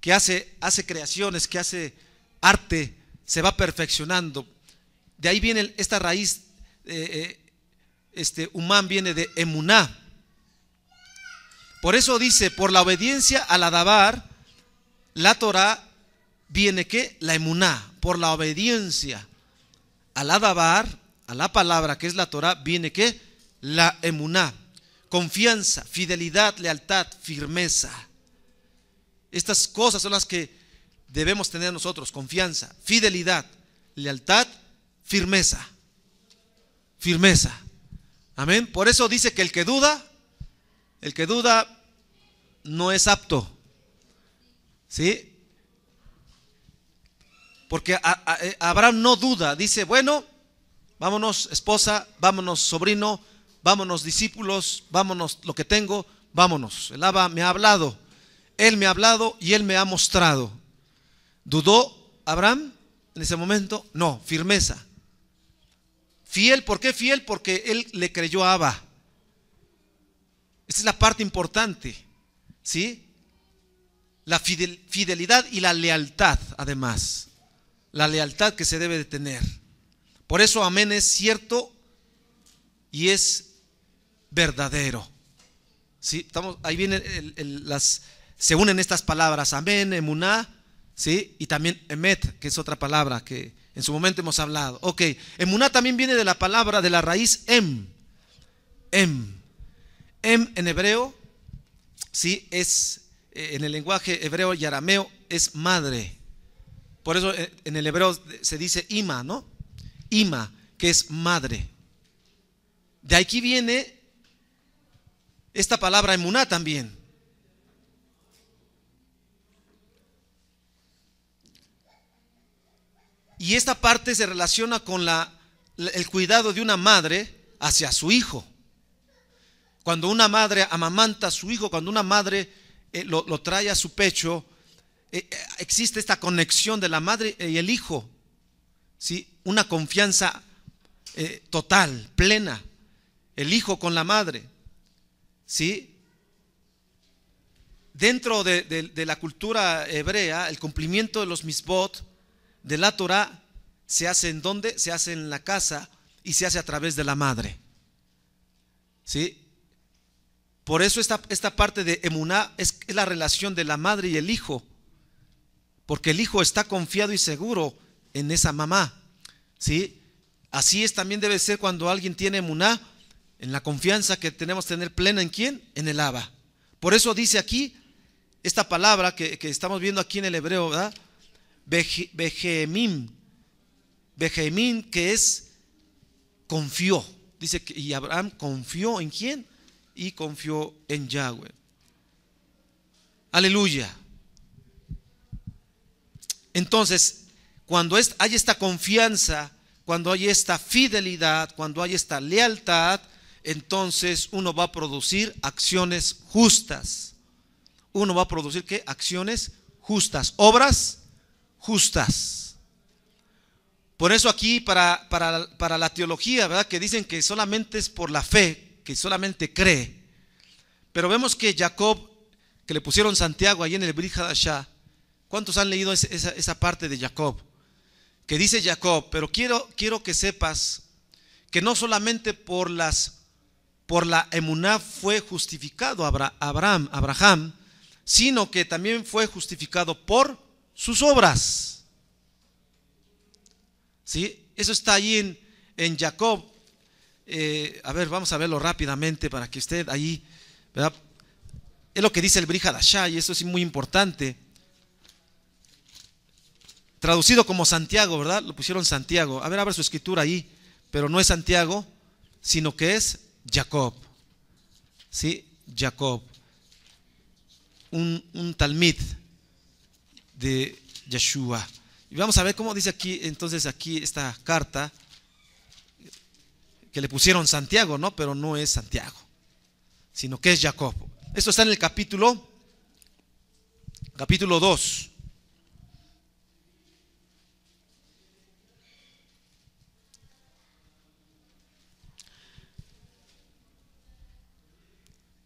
que hace creaciones, que hace arte, se va perfeccionando. De ahí viene esta raíz, humán viene de emuná. Por eso dice, por la obediencia al adabar, la Torah viene ¿qué? La emuná. Por la obediencia al adabar, a la palabra que es la Torah, viene ¿qué? La emuná. Confianza, fidelidad, lealtad, firmeza. Estas cosas son las que debemos tener nosotros: confianza, fidelidad, lealtad, firmeza. Firmeza. Amén. Por eso dice que el que duda no es apto. ¿Sí? Porque Abraham no duda, dice, bueno, vámonos esposa, vámonos sobrino, vámonos discípulos, vámonos lo que tengo, vámonos. El Abba me ha hablado, él me ha hablado y él me ha mostrado. ¿Dudó Abraham en ese momento? No, firmeza. Fiel, ¿por qué fiel? Porque él le creyó a Abba. Esta es la parte importante, ¿sí? La fidelidad y la lealtad, además. La lealtad que se debe de tener. Por eso amén es cierto y es verdadero. ¿Sí? Ahí vienen se unen estas palabras, amén, emuná, ¿sí? Y también emet, que es otra palabra que en su momento hemos hablado. Ok, emuná también viene de la palabra, de la raíz em. Em en hebreo, ¿sí? Es en el lenguaje hebreo y arameo es madre. Por eso en el hebreo se dice ima, ¿no? Ima, que es madre. De aquí viene esta palabra emuná también. Y esta parte se relaciona con el cuidado de una madre hacia su hijo. Cuando una madre amamanta a su hijo, cuando una madre lo trae a su pecho, existe esta conexión de la madre y el hijo, ¿sí? Una confianza total, plena, el hijo con la madre, ¿sí? Dentro de la cultura hebrea, el cumplimiento de los misbot de la Torah se hace ¿en dónde? Se hace en la casa y se hace a través de la madre, ¿sí? Por eso esta parte de emuná es la relación de la madre y el hijo, porque el hijo está confiado y seguro en esa mamá, ¿sí? Así es, también debe ser cuando alguien tiene emuná, en la confianza que tenemos que tener plena ¿en quién? En el Abba. Por eso dice aquí esta palabra que estamos viendo aquí en el hebreo, ¿verdad? Behemim, que es confió. Dice que y Abraham confió ¿en quién? Y confió en Yahweh. Aleluya. Entonces, cuando hay esta confianza, cuando hay esta fidelidad, cuando hay esta lealtad, entonces uno va a producir acciones justas. Uno va a producir ¿qué? Acciones justas, obras justas. Por eso aquí para la teología, ¿verdad? Que dicen que solamente es por la fe, que solamente cree. Pero vemos que Jacob, que le pusieron Santiago ahí en el Brit Hadashah, ¿cuántos han leído esa parte de Jacob? Que dice Jacob, pero quiero que sepas que no solamente por la emuná fue justificado Abraham, sino que también fue justificado por sus obras. ¿Sí? Eso está ahí en Jacob. A ver, vamos a verlo rápidamente para que usted ahí, ¿verdad? Es lo que dice el Brit Hadashah y eso es muy importante. Traducido como Santiago, ¿verdad? Lo pusieron Santiago. A ver, abre su escritura ahí, pero no es Santiago, sino que es Jacob. ¿Sí? Jacob. Un talmid de Yeshua. Y vamos a ver cómo dice aquí, entonces aquí esta carta, que le pusieron Santiago, ¿no? Pero no es Santiago, sino que es Jacob. Esto está en el capítulo 2.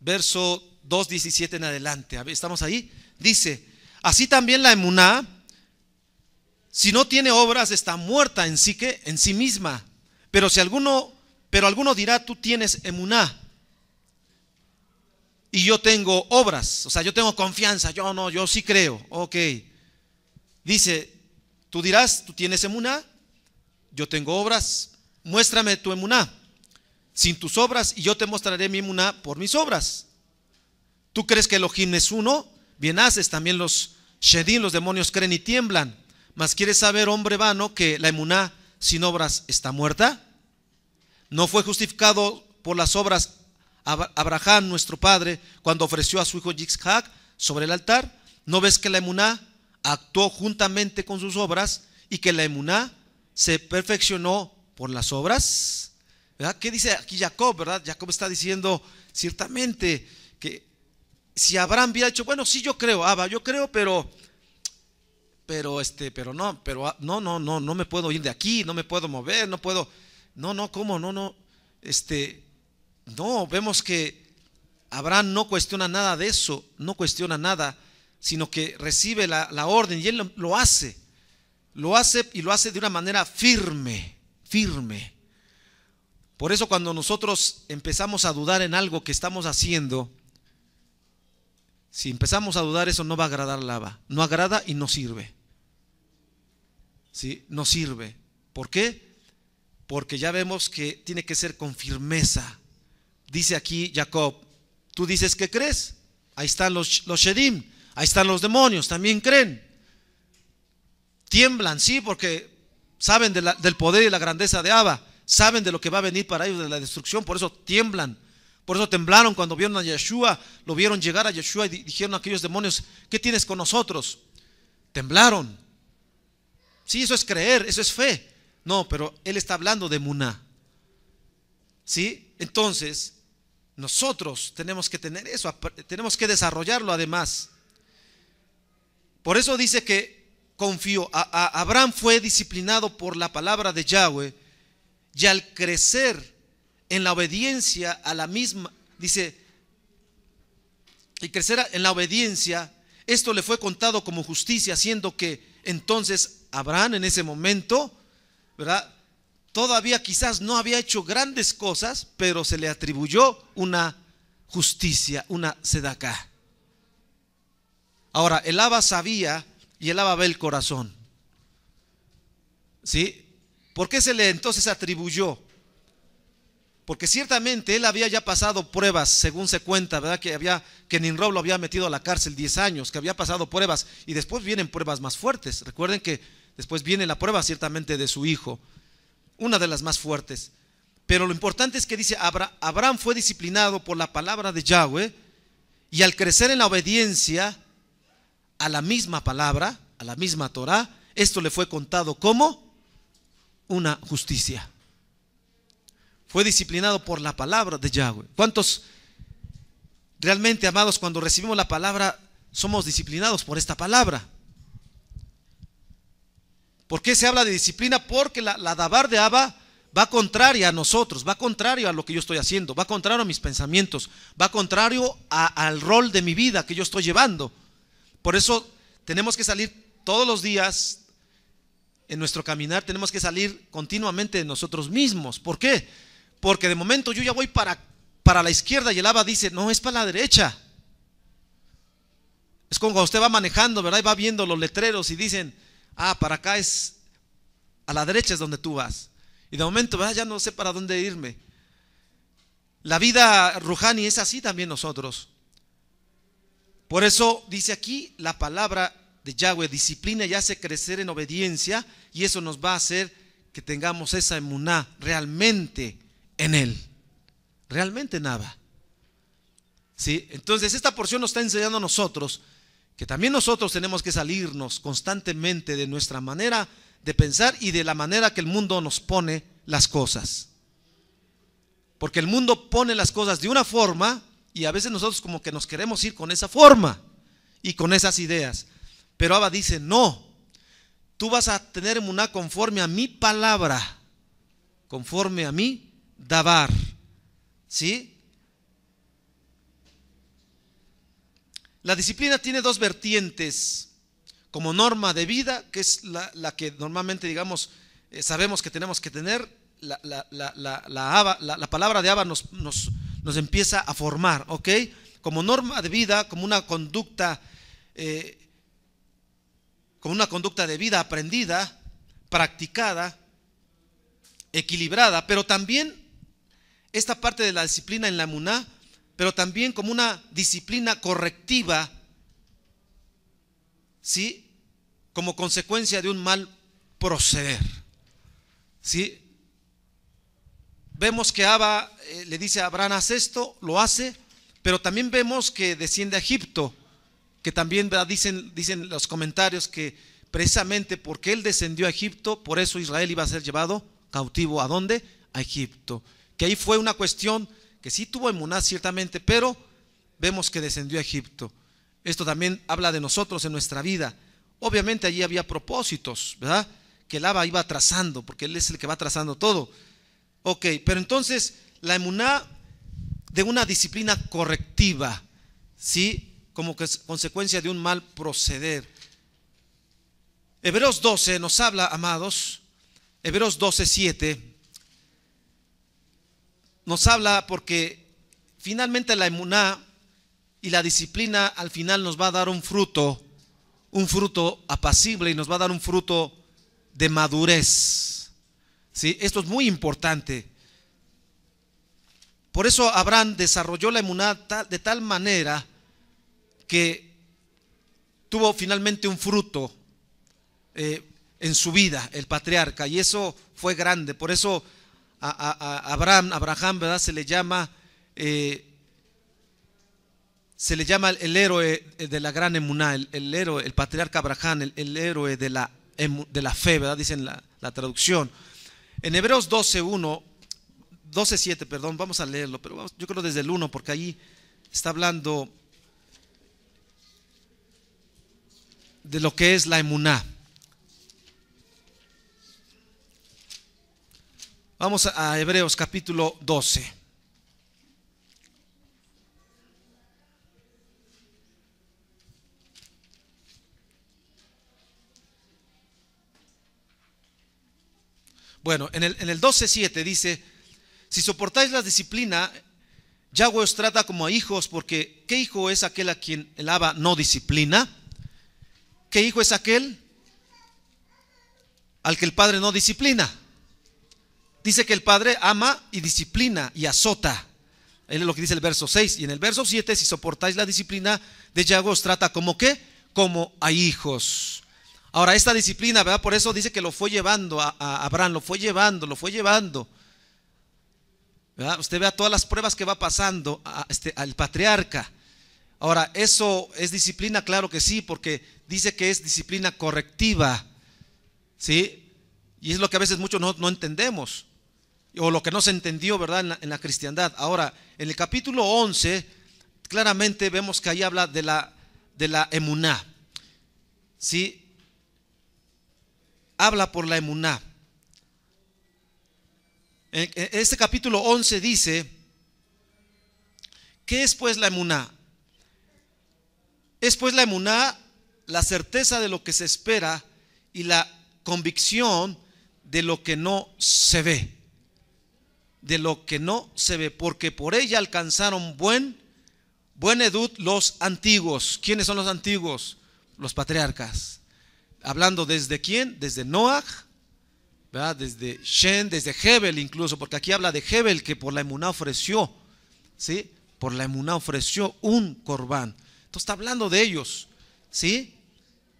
Verso 2:17 en adelante. A ver, ¿estamos ahí? Dice, así también la emuná, si no tiene obras, está muerta en sí misma. Pero alguno dirá, tú tienes emuná y yo tengo obras, o sea, yo tengo confianza, yo sí creo. Ok. Dice, tú dirás, tú tienes emuná, yo tengo obras, muéstrame tu emuná sin tus obras y yo te mostraré mi emuná por mis obras. ¿Tú crees que Elohim es uno? Bien haces, también los shedim, los demonios creen y tiemblan. Mas ¿quieres saber, hombre vano, que la emuná sin obras está muerta? ¿No fue justificado por las obras Abraham, nuestro padre, cuando ofreció a su hijo Yitzhak sobre el altar? ¿No ves que la emuná actuó juntamente con sus obras y que la emuná se perfeccionó por las obras? ¿Verdad? ¿Qué dice aquí Jacob? ¿Verdad? Jacob está diciendo ciertamente que si Abraham hubiera dicho, bueno, sí, yo creo, Abba, yo creo, pero no me puedo ir de aquí, no me puedo mover, no puedo, ¿cómo? No, vemos que Abraham no cuestiona nada de eso, no cuestiona nada, sino que recibe la orden y él lo hace y lo hace de una manera firme. Por eso cuando nosotros empezamos a dudar en algo que estamos haciendo, si empezamos a dudar, eso no va a agradar al Abba, no agrada y no sirve. ¿Sí? No sirve. ¿Por qué? Porque ya vemos que tiene que ser con firmeza. Dice aquí Jacob, tú dices que crees, ahí están los shedim, ahí están los demonios, también creen. Tiemblan, sí, porque saben del poder y la grandeza de Abba, saben de lo que va a venir para ellos, de la destrucción, por eso tiemblan. Por eso temblaron cuando vieron a Yeshua, lo vieron llegar a Yeshua y dijeron a aquellos demonios, ¿qué tienes con nosotros? Temblaron. Sí, eso es creer, eso es fe. No, pero él está hablando de emuná. ¿Sí? Entonces, nosotros tenemos que tener eso, tenemos que desarrollarlo además. Por eso dice que confió. Abraham fue disciplinado por la palabra de Yahweh y al crecer en la obediencia a la misma, dice, y crecer en la obediencia, esto le fue contado como justicia, siendo que entonces Abraham en ese momento, ¿verdad? Todavía quizás no había hecho grandes cosas, pero se le atribuyó una justicia, una sedaká. Ahora, el Abba sabía y el Abba ve el corazón. ¿Sí? ¿Por qué se le entonces atribuyó? Porque ciertamente él había ya pasado pruebas, según se cuenta, ¿verdad? Que Nimrod lo había metido a la cárcel 10 años, que había pasado pruebas y después vienen pruebas más fuertes. Recuerden que después viene la prueba ciertamente de su hijo, una de las más fuertes. Pero lo importante es que dice, Abraham fue disciplinado por la palabra de Yahweh y al crecer en la obediencia a la misma palabra, a la misma Torah, esto le fue contado como una justicia. Fue disciplinado por la palabra de Yahweh. ¿Cuántos realmente, amados, cuando recibimos la palabra, somos disciplinados por esta palabra? ¿Por qué se habla de disciplina? Porque la dabar de Abba va contraria a nosotros, va contrario a lo que yo estoy haciendo, va contrario a mis pensamientos, va contrario al rol de mi vida que yo estoy llevando. Por eso tenemos que salir todos los días en nuestro caminar, tenemos que salir continuamente de nosotros mismos. ¿Por qué? Porque de momento yo ya voy para la izquierda y el Abba dice, no, es para la derecha. Es como cuando usted va manejando, ¿verdad? Y va viendo los letreros y dicen, para acá es, a la derecha es donde tú vas. Y de momento, ¿verdad? Ya no sé para dónde irme. La vida Ruhani es así también nosotros. Por eso dice aquí la palabra de Yahweh, disciplina y hace crecer en obediencia, y eso nos va a hacer que tengamos esa emuná realmente en Él, realmente nada. ¿Sí? Entonces esta porción nos está enseñando a nosotros que también nosotros tenemos que salirnos constantemente de nuestra manera de pensar y de la manera que el mundo nos pone las cosas. Porque el mundo pone las cosas de una forma y a veces nosotros como que nos queremos ir con esa forma y con esas ideas. Pero Abba dice, no, tú vas a tener emuná conforme a mi palabra, conforme a mi dabar. ¿Sí? La disciplina tiene dos vertientes, como norma de vida, que es la que normalmente, digamos, sabemos que tenemos que tener. La palabra de Abba nos empieza a formar, ¿ok? Como norma de vida, como una conducta de vida aprendida, practicada, equilibrada, pero también esta parte de la disciplina en la emuná, pero también como una disciplina correctiva, ¿sí? Como consecuencia de un mal proceder, ¿sí? Vemos que Abba le dice a Abraham, haz esto, lo hace, pero también vemos que desciende a Egipto, que también dicen los comentarios que precisamente porque él descendió a Egipto, por eso Israel iba a ser llevado cautivo. ¿A dónde? A Egipto. Que ahí fue una cuestión que sí tuvo emuná ciertamente, pero vemos que descendió a Egipto. Esto también habla de nosotros en nuestra vida. Obviamente allí había propósitos, ¿verdad? Que el Abba iba trazando, porque él es el que va trazando todo. Ok, pero entonces la emuná de una disciplina correctiva, ¿sí? Como que es consecuencia de un mal proceder. Hebreos 12 nos habla, amados, Hebreos 12:7 nos habla porque finalmente la emuná y la disciplina al final nos va a dar un fruto apacible y nos va a dar un fruto de madurez. ¿Sí? Esto es muy importante. Por eso Abraham desarrolló la emuná de tal manera que tuvo finalmente un fruto en su vida, el patriarca, y eso fue grande. Por eso a Abraham, ¿verdad? Se le llama el héroe de la gran emuná, el héroe, el patriarca Abraham, el héroe de la fe, ¿verdad? Dicen la traducción. En Hebreos 12:7, perdón, vamos a leerlo, pero yo creo desde el 1, porque ahí está hablando de lo que es la emuná. Vamos a Hebreos capítulo 12. Bueno, en el 12:7 dice, si soportáis la disciplina, Yahweh os trata como a hijos, porque ¿qué hijo es aquel a quien el Abba no disciplina? ¿Qué hijo es aquel al que el padre no disciplina? Dice que el padre ama y disciplina y azota. Es lo que dice el verso 6. Y en el verso 7, si soportáis la disciplina de Yahweh os trata como ¿qué? Como a hijos. Ahora esta disciplina, ¿verdad? Por eso dice que lo fue llevando a Abraham, lo fue llevando. ¿Verdad? Usted vea todas las pruebas que va pasando al patriarca. Ahora, ¿eso es disciplina? Claro que sí, porque dice que es disciplina correctiva. ¿sí? Y es lo que a veces muchos no entendemos, o lo que no se entendió, ¿verdad?, en la cristiandad. Ahora, en el capítulo 11, claramente vemos que ahí habla de la emuná, ¿sí? Habla por la emuná. En este capítulo 11 dice, ¿qué es pues la emuná? Es pues la emuná la certeza de lo que se espera y la convicción de lo que no se ve. De lo que no se ve, porque por ella alcanzaron buen edud los antiguos. ¿Quiénes son los antiguos? Los patriarcas. Hablando desde quién, desde Noach, ¿verdad?, desde Shem, desde Hebel incluso, porque aquí habla de Hebel que por la emuná ofreció, ¿sí? Por la emuná ofreció un corbán. Entonces está hablando de ellos, ¿sí?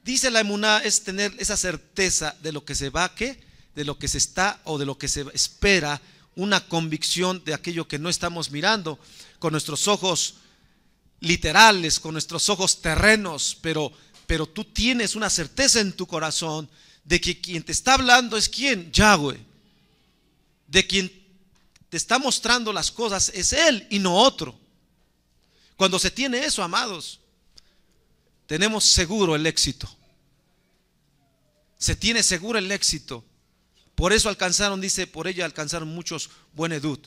Dice la emuná es tener esa certeza de lo que se va, ¿qué? De lo que se está o de lo que se espera, una convicción de aquello que no estamos mirando con nuestros ojos literales, con nuestros ojos terrenos, pero tú tienes una certeza en tu corazón de que quien te está hablando es ¿quién? Yahweh. De quien te está mostrando las cosas es Él y no otro. Cuando se tiene eso, amados, tenemos seguro el éxito. Se tiene seguro el éxito. Por eso alcanzaron, dice, por ella alcanzaron muchos buen edud.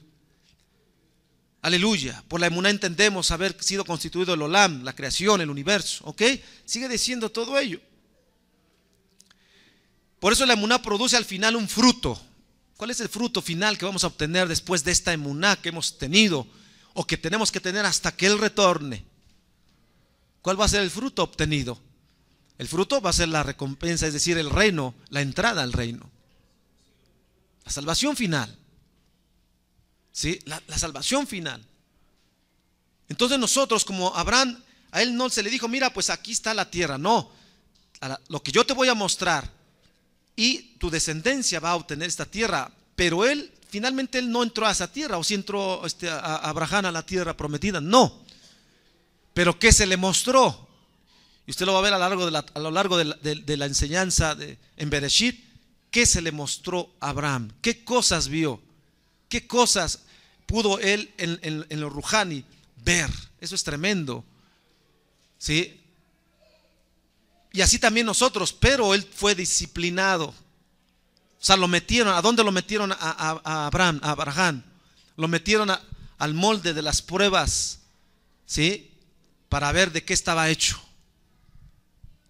Aleluya. Por la emuná entendemos haber sido constituido el olam, la creación, el universo. ¿Ok? Sigue diciendo todo ello. Por eso la emuná produce al final un fruto. ¿Cuál es el fruto final que vamos a obtener después de esta emuná que hemos tenido o que tenemos que tener hasta que Él retorne? ¿Cuál va a ser el fruto obtenido? El fruto va a ser la recompensa, es decir, el reino, la entrada al reino. La salvación final. ¿Sí? La salvación final. Entonces nosotros, como Abraham, a él no se le dijo, mira, pues aquí está la tierra. No, lo que yo te voy a mostrar y tu descendencia va a obtener esta tierra. Pero él, finalmente él no entró a esa tierra. O si entró a Abraham a la tierra prometida, no. Pero ¿qué se le mostró? Y usted lo va a ver a lo largo de la enseñanza en Bereshit. ¿Qué se le mostró a Abraham? ¿Qué cosas vio? ¿Qué cosas pudo él en lo Ruhani ver? Eso es tremendo, ¿sí? Y así también nosotros, pero él fue disciplinado. O sea, lo metieron, ¿a dónde lo metieron a Abraham? Lo metieron al molde de las pruebas, ¿sí? Para ver de qué estaba hecho.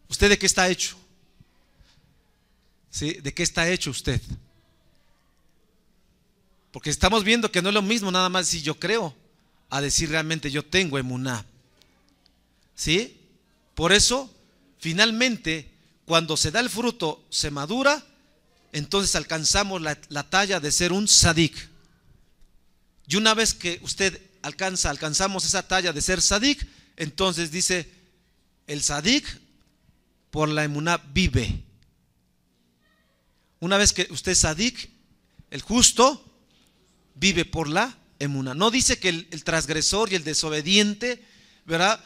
¿Usted de qué está hecho? ¿Sí? ¿De qué está hecho usted? Porque estamos viendo que no es lo mismo nada más decir yo creo a decir realmente yo tengo emuná. ¿Sí? Por eso, finalmente, cuando se da el fruto, se madura, entonces alcanzamos la talla de ser un sadik. Y una vez que usted alcanzamos esa talla de ser sadik, entonces dice, el sadik por la emuná vive. Una vez que usted es sadik, el justo vive por la emuná. No dice que el transgresor y el desobediente, ¿verdad?,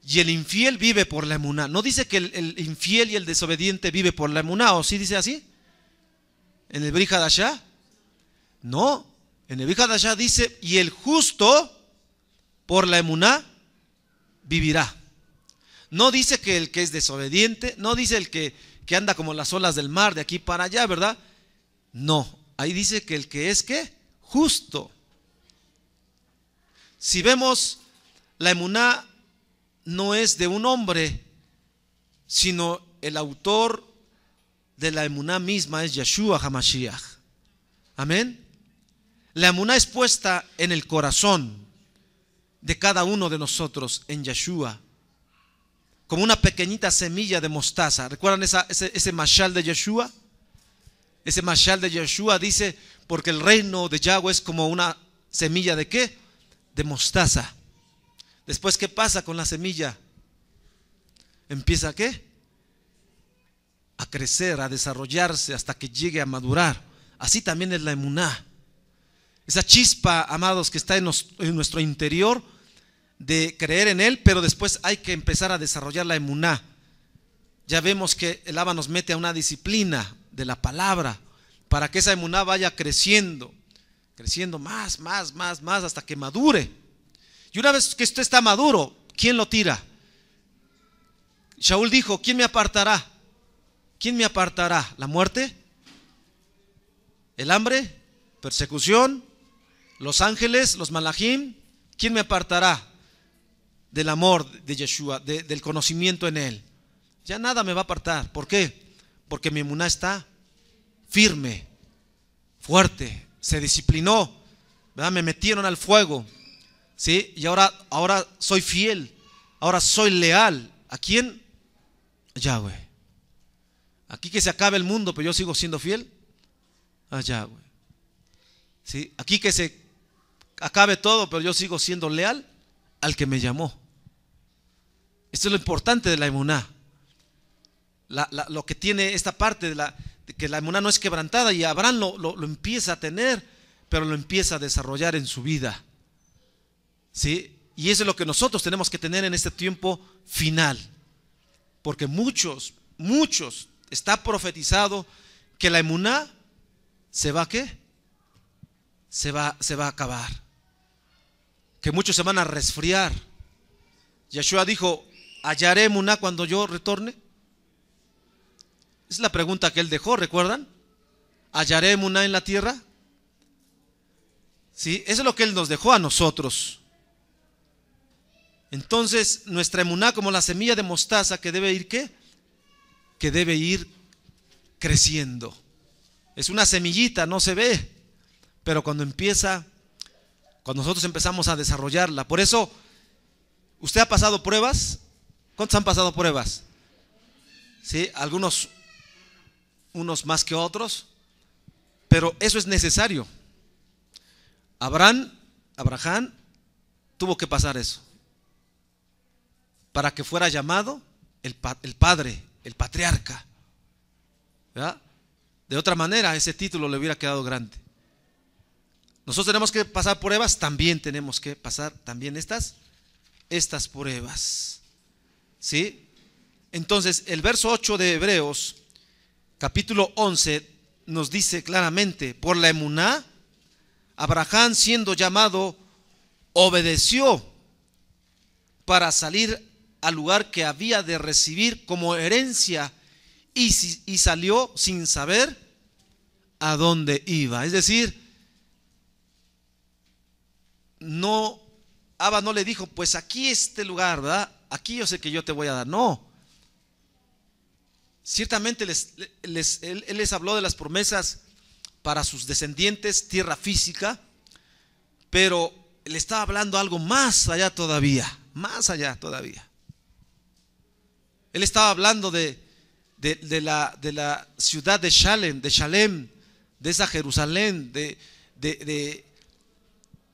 y el infiel vive por la emuná. No dice que el infiel y el desobediente vive por la emuná. ¿O sí dice así? ¿En el Brit Hadashah? No. En el Brit Hadashah dice, y el justo por la emuná vivirá. No dice que el que es desobediente, no dice el que anda como las olas del mar de aquí para allá, ¿verdad? No, ahí dice que el que es ¿qué? Justo. Si vemos, la emuná no es de un hombre, sino el autor de la emuná misma es Yeshua HaMashiach. Amén. La emuná es puesta en el corazón de cada uno de nosotros, en Yeshua, como una pequeñita semilla de mostaza. ¿Recuerdan ese mashal de Yeshua? Ese mashal de Yeshua dice, porque el reino de Yahweh es como una semilla de ¿qué? De mostaza. Después, ¿qué pasa con la semilla? Empieza ¿qué? A crecer, a desarrollarse hasta que llegue a madurar. Así también es la emuná. Esa chispa, amados, que está en nuestro interior de creer en Él, pero después hay que empezar a desarrollar la emuná. Ya vemos que el Abba nos mete a una disciplina, de la palabra, para que esa emuná vaya creciendo, creciendo más, hasta que madure. Y una vez que esto está maduro, ¿quién lo tira? Shaul dijo: ¿quién me apartará? ¿Quién me apartará? ¿La muerte? ¿El hambre? ¿Persecución? ¿Los ángeles? ¿Los malajim? ¿Quién me apartará del amor de Yeshua, del conocimiento en él? Ya nada me va a apartar. ¿Por qué? Porque mi emuná está firme, fuerte, se disciplinó, ¿verdad? Me metieron al fuego, ¿sí? Y ahora soy fiel, ahora soy leal. ¿A quién? Yahweh. Aquí que se acabe el mundo, pero yo sigo siendo fiel a Yahweh. ¿Sí? Aquí que se acabe todo, pero yo sigo siendo leal al que me llamó. Esto es lo importante de la emuná. Lo que tiene esta parte de que la emuná no es quebrantada, y Abraham lo empieza a tener, pero lo empieza a desarrollar en su vida, ¿sí? Y eso es lo que nosotros tenemos que tener en este tiempo final, porque muchos está profetizado que la emuná se va, ¿qué? Se va a acabar, que muchos se van a resfriar. Yeshua dijo: ¿hallaré emuná cuando yo retorne? Es la pregunta que él dejó, ¿recuerdan? ¿Hallaré emuná en la tierra? Sí, eso es lo que él nos dejó a nosotros. Entonces, nuestra emuná, como la semilla de mostaza, que debe ir, ¿qué? Que debe ir creciendo. Es una semillita, no se ve, pero cuando nosotros empezamos a desarrollarla. Por eso, ¿usted ha pasado pruebas? ¿Cuántos han pasado pruebas? Sí, unos más que otros, pero eso es necesario. Abraham tuvo que pasar eso para que fuera llamado el padre, el patriarca, ¿verdad? De otra manera ese título le hubiera quedado grande. Nosotros tenemos que pasar pruebas, también tenemos que pasar también estas pruebas, ¿sí? Entonces el verso 8 de Hebreos capítulo 11 nos dice claramente: por la emuná, Abraham, siendo llamado, obedeció para salir al lugar que había de recibir como herencia, y salió sin saber a dónde iba. Es decir, Abba no le dijo: pues aquí este lugar, ¿verdad? Aquí yo sé que yo te voy a dar. No. Ciertamente él les habló de las promesas para sus descendientes, tierra física, pero le estaba hablando algo más allá todavía, más allá todavía. Él estaba hablando de la ciudad de Shalem, de esa Jerusalén, de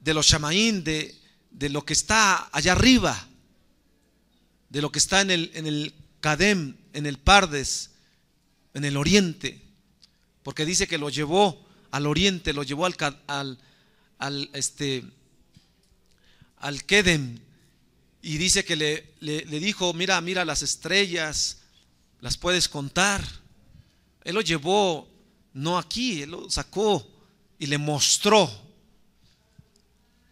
los Shamaín, de lo que está allá arriba, de lo que está en el Kadem, en el Pardes, en el oriente, porque dice que lo llevó al oriente, lo llevó al Kedem, y dice que le dijo: mira las estrellas, las puedes contar. Él lo llevó, no aquí, él lo sacó y le mostró,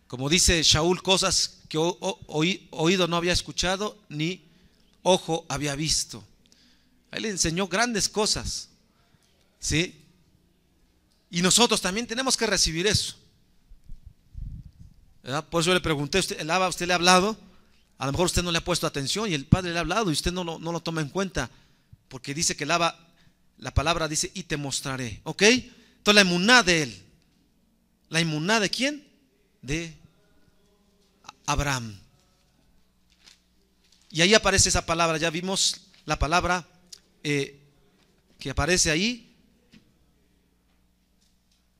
como dice Shaul, cosas que oído no había escuchado, ni ojo había visto. Él le enseñó grandes cosas, ¿sí? Y nosotros también tenemos que recibir eso, ¿verdad? Por eso le pregunté: ¿usted le ha hablado? A lo mejor usted no le ha puesto atención y el Padre le ha hablado y usted no lo toma en cuenta, porque dice que la palabra dice: y te mostraré, ¿ok? Entonces la emuná de él, ¿la emuná de quién? De Abraham. Y ahí aparece esa palabra, ya vimos la palabra que aparece ahí,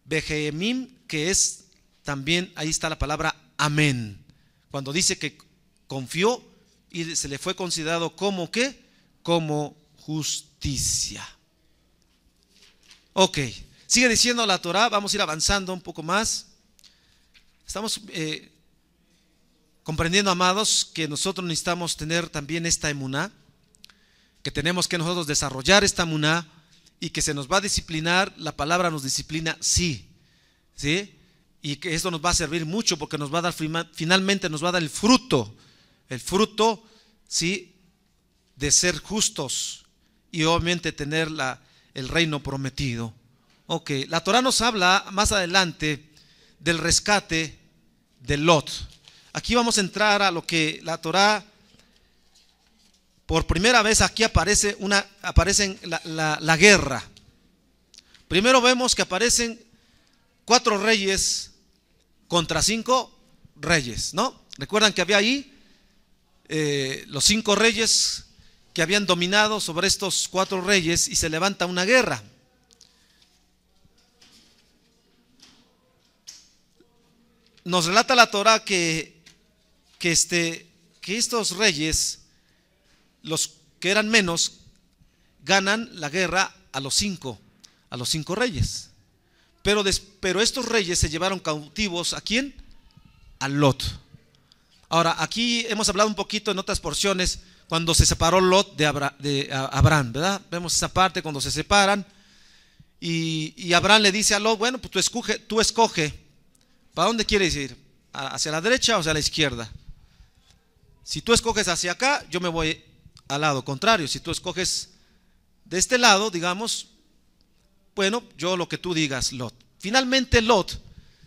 Behemim, que es también, ahí está la palabra amén, cuando dice que confió y se le fue considerado como ¿qué? Como justicia. Ok, sigue diciendo la Torah, vamos a ir avanzando un poco más. Estamos comprendiendo, amados, que nosotros necesitamos tener también esta emuná, que tenemos que nosotros desarrollar esta emuná, y que se nos va a disciplinar, la palabra nos disciplina, sí, ¿sí? Y que esto nos va a servir mucho porque nos va a dar, finalmente nos va a dar el fruto, ¿sí? De ser justos y obviamente tener el reino prometido. Ok, la Torah nos habla más adelante del rescate de Lot. Aquí vamos a entrar a lo que la Torah, por primera vez aquí aparece la guerra. Primero vemos que aparecen 4 reyes contra 5 reyes, ¿no? Recuerdan que había ahí los 5 reyes que habían dominado sobre estos 4 reyes y se levanta una guerra. Nos relata la Torah que estos reyes, los que eran menos, ganan la guerra a los 5 reyes. Pero estos reyes se llevaron cautivos ¿a quién? A Lot. Ahora, aquí hemos hablado un poquito en otras porciones cuando se separó Lot de Abraham, ¿verdad? Vemos esa parte cuando se separan y Abraham le dice a Lot, bueno, pues tú escoge, ¿para dónde quieres ir? ¿Hacia la derecha o hacia la izquierda? Si tú escoges hacia acá, yo me voy al lado contrario. Si tú escoges de este lado, digamos, bueno, yo lo que tú digas, Lot. Finalmente Lot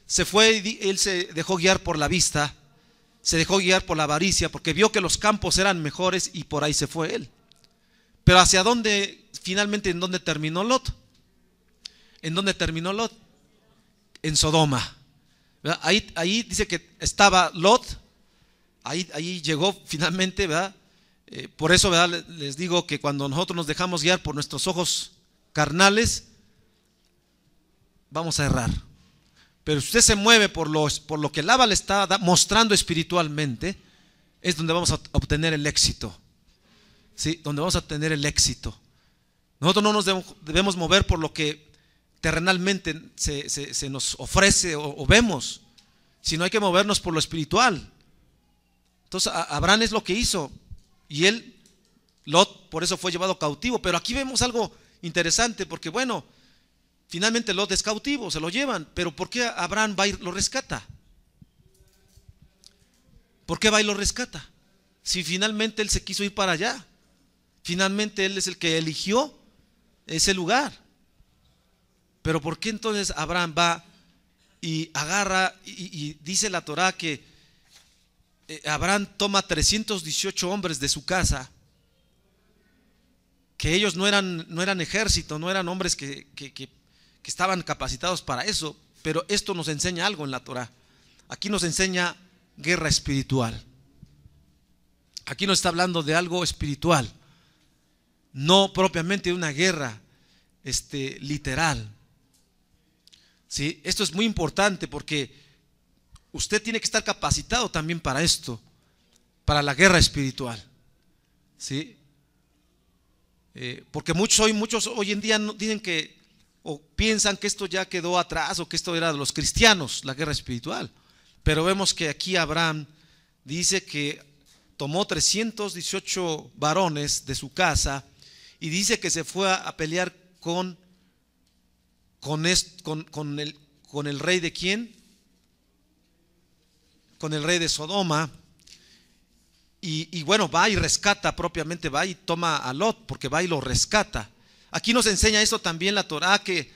se fue, él se dejó guiar por la vista, se dejó guiar por la avaricia, porque vio que los campos eran mejores y por ahí se fue él. Pero ¿hacia dónde, finalmente, en dónde terminó Lot? ¿En dónde terminó Lot? En Sodoma. Ahí dice que estaba Lot, ahí llegó finalmente, ¿verdad? Por eso, ¿verdad? Les digo que cuando nosotros nos dejamos guiar por nuestros ojos carnales, vamos a errar. Pero si usted se mueve por lo que el Abba le está mostrando espiritualmente, es donde vamos a obtener el éxito. ¿Sí? Donde vamos a obtener el éxito. Nosotros no nos debemos mover por lo que terrenalmente se nos ofrece o vemos, sino hay que movernos por lo espiritual. Entonces Abraham es lo que hizo y Lot por eso fue llevado cautivo. Pero aquí vemos algo interesante porque bueno, finalmente Lot es cautivo, se lo llevan, pero ¿por qué Abraham va y lo rescata? ¿Por qué va y lo rescata? Si finalmente él se quiso ir para allá, finalmente él es el que eligió ese lugar. Pero ¿por qué entonces Abraham va y agarra y dice la Torah que Abraham toma 318 hombres de su casa, que ellos no eran ejército, no eran hombres que estaban capacitados para eso, pero esto nos enseña algo en la Torah. Aquí nos enseña guerra espiritual. Aquí nos está hablando de algo espiritual, no propiamente de una guerra literal. ¿Sí? Esto es muy importante porque usted tiene que estar capacitado también para esto, para la guerra espiritual. ¿Sí? Porque muchos hoy en día dicen que o piensan que esto ya quedó atrás o que esto era de los cristianos, la guerra espiritual. Pero vemos que aquí Abraham dice que tomó 318 varones de su casa y dice que se fue a pelear con el rey de ¿quién? Con el rey de Sodoma. Y bueno, va y rescata, propiamente va y toma a Lot, porque va y lo rescata. Aquí nos enseña eso también la Torah, que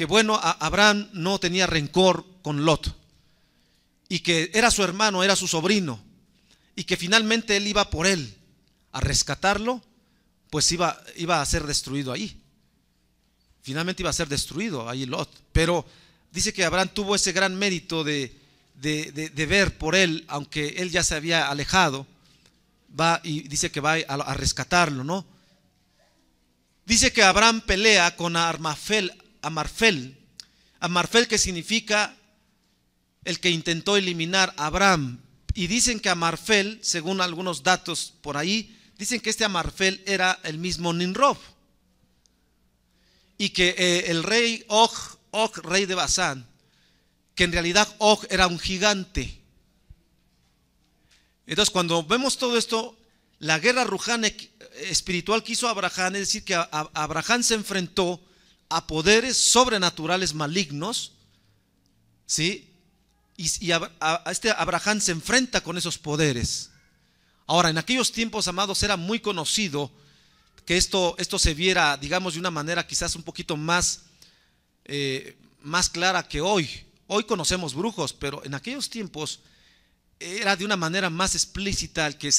bueno, Abraham no tenía rencor con Lot, y que era su hermano, era su sobrino, y que finalmente él iba por él a rescatarlo, pues iba a ser destruido ahí. Finalmente iba a ser destruido ahí Lot. Pero dice que Abraham tuvo ese gran mérito de ver por él, aunque él ya se había alejado, va y dice que va a rescatarlo, ¿no? Dice que Abraham pelea con Amarfel, que significa el que intentó eliminar a Abraham. Y dicen que Amarfel, según algunos datos por ahí, dicen que este Amarfel era el mismo Nimrod. Y que el rey Og, rey de Basán, que en realidad Og era un gigante. Entonces cuando vemos todo esto, la guerra rujana espiritual que hizo Abraham, es decir que Abraham se enfrentó a poderes sobrenaturales malignos, ¿sí? Y Abraham se enfrenta con esos poderes. Ahora, en aquellos tiempos, amados, era muy conocido que esto se viera, digamos, de una manera quizás un poquito más clara que hoy. Hoy conocemos brujos, pero en aquellos tiempos era de una manera más explícita el que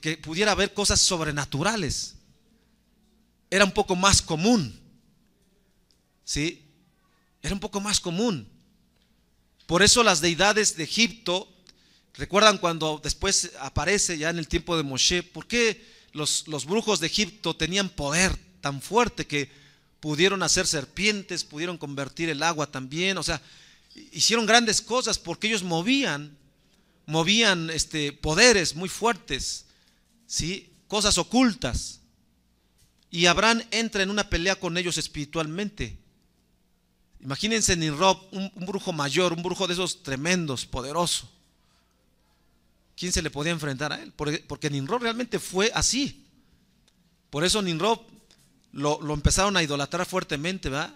que pudiera haber cosas sobrenaturales. Era un poco más común, ¿sí? Era un poco más común. Por eso las deidades de Egipto, recuerdan cuando después aparece ya en el tiempo de Moshe, ¿por qué los brujos de Egipto tenían poder tan fuerte que pudieron hacer serpientes, pudieron convertir el agua también? O sea, hicieron grandes cosas porque ellos movían poderes muy fuertes, ¿sí? Cosas ocultas. Y Abraham entra en una pelea con ellos espiritualmente. Imagínense Nimrod, un brujo mayor, un brujo de esos tremendos, poderoso. ¿Quién se le podía enfrentar a él? Porque Nimrod realmente fue así. Por eso Nimrod lo empezaron a idolatrar fuertemente, ¿verdad?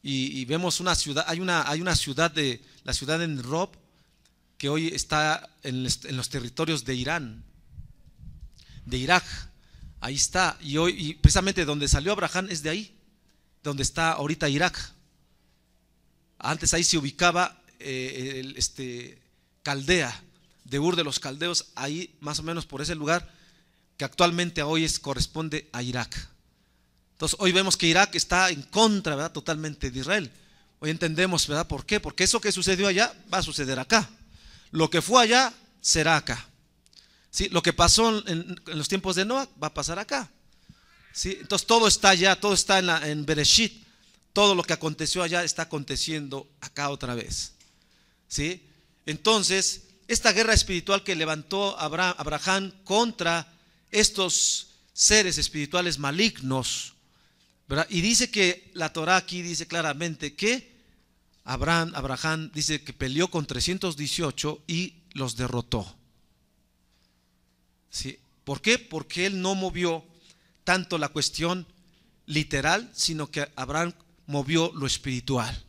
Y vemos una ciudad, hay una ciudad la ciudad de Nimrod, que hoy está en los territorios de Irán, de Irak. Ahí está, y precisamente donde salió Abraham es de ahí, donde está ahorita Irak. Antes ahí se ubicaba Caldea, de Ur de los Caldeos, ahí más o menos por ese lugar, que actualmente hoy corresponde a Irak. Entonces hoy vemos que Irak está en contra, ¿verdad?, totalmente de Israel. Hoy entendemos, ¿verdad?, por qué. Porque eso que sucedió allá va a suceder acá. Lo que fue allá será acá. ¿Sí? Lo que pasó en los tiempos de Noah va a pasar acá. ¿Sí? Entonces todo está allá, todo está en Bereshit. Todo lo que aconteció allá está aconteciendo acá otra vez. ¿Sí? Entonces, esta guerra espiritual que levantó Abraham contra estos seres espirituales malignos, ¿verdad? Y dice que la Torah aquí dice claramente que Abraham dice que peleó con 318 y los derrotó. ¿Sí? ¿Por qué? Porque él no movió tanto la cuestión literal, sino que Abraham movió lo espiritual.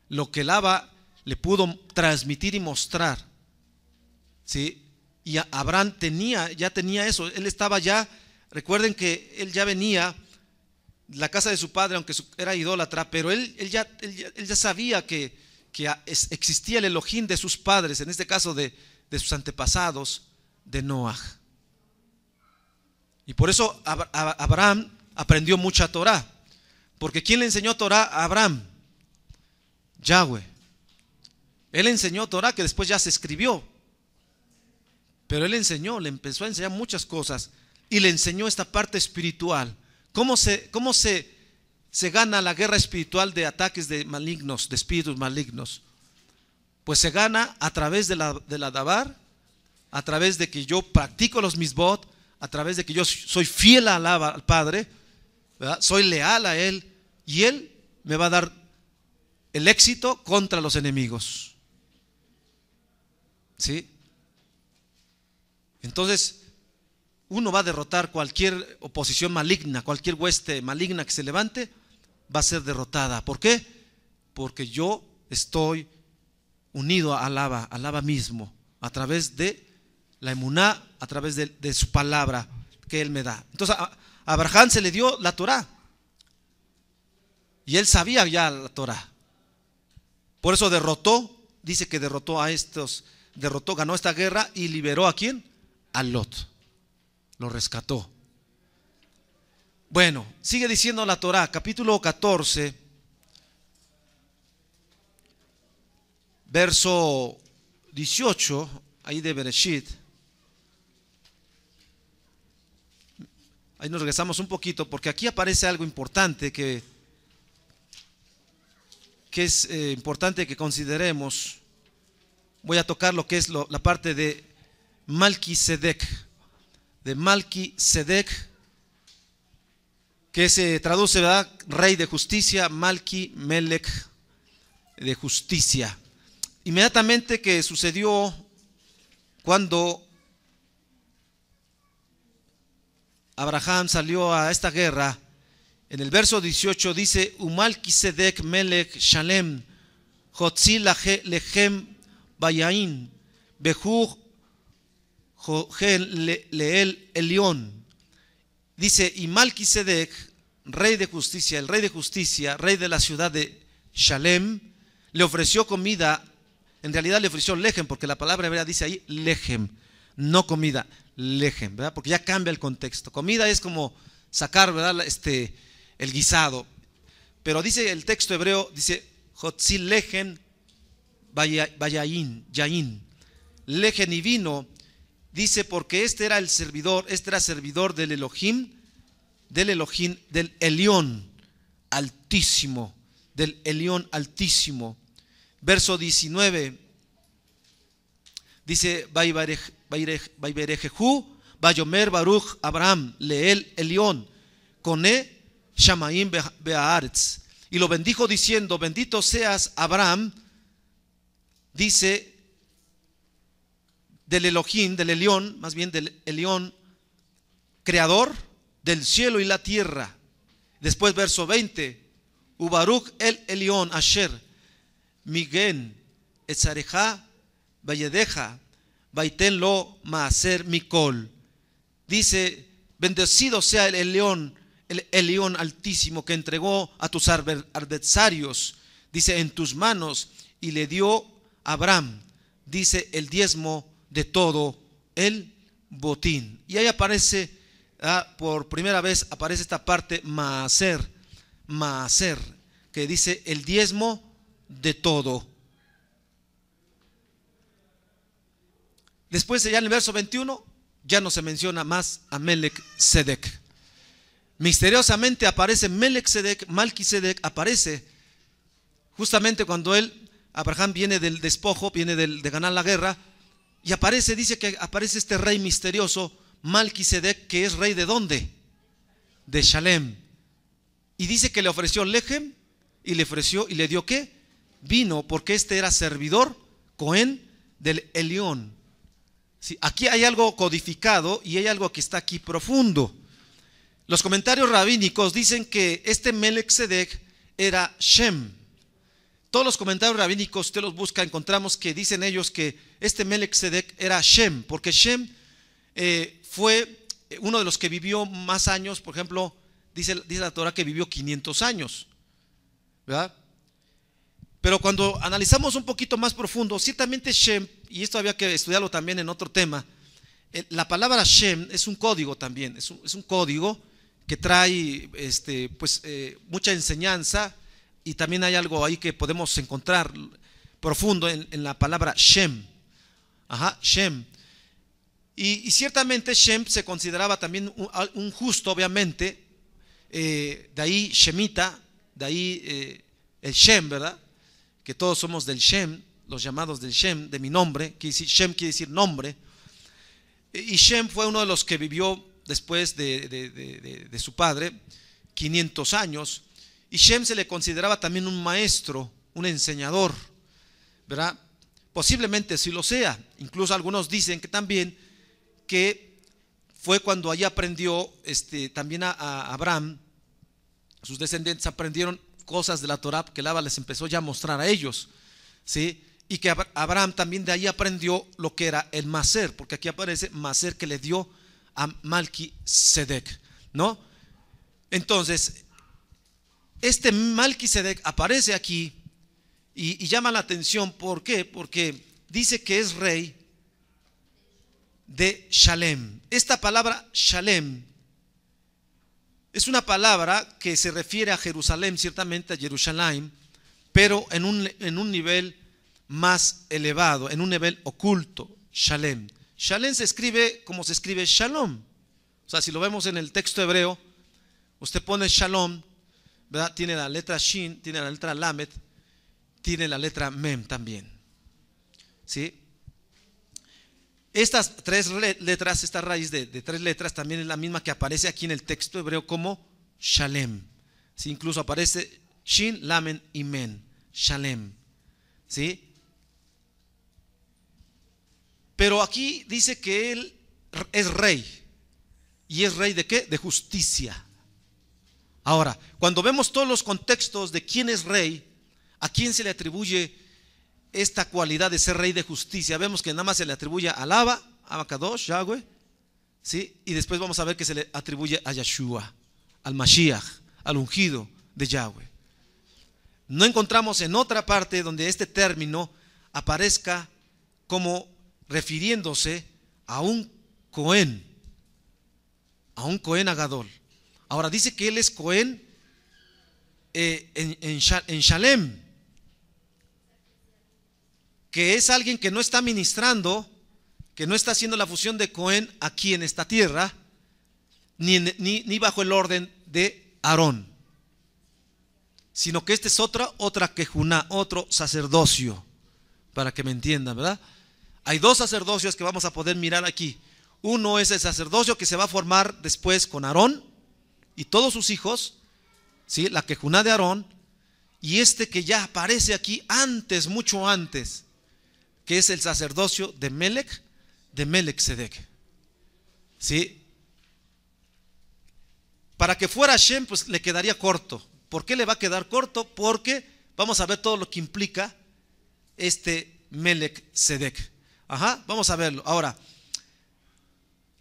Lo que el Abba le pudo transmitir y mostrar. ¿Sí? Y Abraham ya tenía eso. Él estaba ya, recuerden que él ya venía de la casa de su padre, aunque era idólatra, pero él ya sabía que existía el Elohim de sus padres, en este caso de sus antepasados, de Noah. Y por eso Abraham aprendió mucha Torah. Porque ¿quién le enseñó Torah a Abraham? Yahweh. Él enseñó Torah que después ya se escribió. Pero él le empezó a enseñar muchas cosas. Y le enseñó esta parte espiritual. ¿Cómo se gana la guerra espiritual de ataques de espíritus malignos? Pues se gana a través de la Dabar, a través de que yo practico los misbot, a través de que yo soy fiel al Padre, ¿verdad? Soy leal a Él, y Él me va a dar el éxito contra los enemigos. ¿Sí? Entonces, uno va a derrotar cualquier oposición maligna, cualquier hueste maligna que se levante, va a ser derrotada. ¿Por qué? Porque yo estoy unido al Abba mismo, a través de la emuná, a través de su palabra que Él me da. Entonces a Abraham se le dio la Torah, y él sabía ya la Torah. Por eso dice que derrotó a estos, ganó esta guerra y liberó ¿a quién? A Lot. Lo rescató. Bueno, sigue diciendo la Torah, capítulo 14, verso 18, ahí de Bereshit. Ahí nos regresamos un poquito, porque aquí aparece algo importante que es importante que consideremos. Voy a tocar lo que es la parte de Malquisedec, que se traduce, ¿verdad?, rey de justicia, Malki Melech, de justicia. Inmediatamente que sucedió cuando Abraham salió a esta guerra, En el verso 18 dice: Umalquisedec melech Shalem, Hotzi lechem bayain, Behu leel Elión. Dice: y Malquisedec, rey de justicia, el rey de justicia, rey de la ciudad de Shalem, le ofreció comida. En realidad le ofreció lejem, porque la palabra hebrea dice ahí lejem, no comida, lejem, ¿verdad? Porque ya cambia el contexto. Comida es como sacar, ¿verdad? El guisado. Pero dice el texto hebreo, dice Hotzi lejem bayain, yain. Lejem y vino, dice, porque este era servidor del Elohim, del Elión Altísimo, del Elión Altísimo. Verso 19 dice: Vaiberejehu, Vayomer Baruch Abraham, Leel Elión, Coné Shamaim Beaartz. Y lo bendijo diciendo: bendito seas Abraham, dice, del Elohim, del Elión, más bien del Elión, creador del cielo y la tierra. Después verso 20: Ubaruch el Elión Asher Migen etzareja vayedeja vaiten lo maaser mikol. Dice: bendecido sea el Elión Altísimo, que entregó a tus adversarios, dice, en tus manos, y le dio a Abraham, dice, el diezmo de todo el botín. Y ahí aparece, por primera vez aparece esta parte maaser, que dice el diezmo de todo. Después, ya en el verso 21, ya no se menciona más a Melech-Sedec. Misteriosamente aparece Melech-Sedec, Malquisedec aparece justamente cuando Abraham viene del despojo, viene de ganar la guerra, y aparece, dice que aparece este rey misterioso, Malquisedec, que es rey ¿de dónde? De Shalem. Y dice que le ofreció lejem, y le dio ¿qué? Vino, porque este era servidor, Cohen, del Elión. ¿Sí? Aquí hay algo codificado y hay algo que está aquí profundo. Los comentarios rabínicos dicen que este Melech-Sedec era Shem. Todos los comentarios rabínicos, usted los busca, encontramos que dicen ellos que este Melech-Sedec era Shem, porque Shem fue uno de los que vivió más años. Por ejemplo, dice la Torah que vivió 500 años, ¿verdad? Pero cuando analizamos un poquito más profundo, ciertamente Shem, y esto había que estudiarlo también en otro tema, la palabra Shem es un código también, es un código que trae mucha enseñanza, y también hay algo ahí que podemos encontrar profundo en la palabra Shem. Shem. Y ciertamente Shem se consideraba también un justo, obviamente, de ahí Shemita, de ahí el Shem, ¿verdad? Que todos somos del Shem, los llamados del Shem, de mi nombre. Shem quiere decir nombre. Y Shem fue uno de los que vivió después de su padre 500 años. Y Shem se le consideraba también un maestro, un enseñador, ¿verdad? Posiblemente sí lo sea. Incluso algunos dicen que también que fue cuando allí aprendió también a Abraham. Sus descendientes aprendieron cosas de la Torah que el Abba les empezó ya a mostrar a ellos, ¿sí? Y que Abraham también de ahí aprendió lo que era el Maser, porque aquí aparece Maser que le dio a Malquisedec, ¿no? Entonces, este Malquisedec aparece aquí y llama la atención. ¿Por qué? Porque dice que es rey de Shalem. Esta palabra Shalem es una palabra que se refiere a Jerusalén, ciertamente a Jerusalén, pero en un nivel más elevado, en un nivel oculto. Shalem. Shalem se escribe como se escribe Shalom. O sea, si lo vemos en el texto hebreo, usted pone Shalom, ¿verdad? Tiene la letra Shin, tiene la letra Lamed, tiene la letra Mem también, ¿sí? Estas tres letras, esta raíz de tres letras también es la misma que aparece aquí en el texto hebreo como Shalem, ¿sí? Incluso aparece Shin, Lamed y Men, Shalem, ¿sí? Pero aquí dice que él es rey. ¿Y es rey de qué? De justicia. Ahora, cuando vemos todos los contextos de quién es rey, a quién se le atribuye esta cualidad de ser rey de justicia, vemos que nada más se le atribuye a Abba, a Kadosh, Yahweh, ¿sí? Y después vamos a ver que se le atribuye a Yeshua, al Mashiach, al ungido de Yahweh. No encontramos en otra parte donde este término aparezca como refiriéndose a un Cohen Agadol. Ahora dice que él es Cohen en Shalem, que es alguien que no está ministrando, que no está haciendo la función de Cohen aquí en esta tierra, ni bajo el orden de Aarón, sino que este es otra Kejuná, otro sacerdocio, para que me entiendan, ¿verdad? Hay dos sacerdocios que vamos a poder mirar aquí. Uno es el sacerdocio que se va a formar después con Aarón y todos sus hijos, ¿sí? La Kejuná de Aarón, y este que ya aparece aquí antes, mucho antes, que es el sacerdocio de Melech-Sedec, ¿sí? Para que fuera Hashem, pues le quedaría corto. ¿Por qué le va a quedar corto? Porque vamos a ver todo lo que implica este Melech-Sedec. Vamos a verlo. Ahora,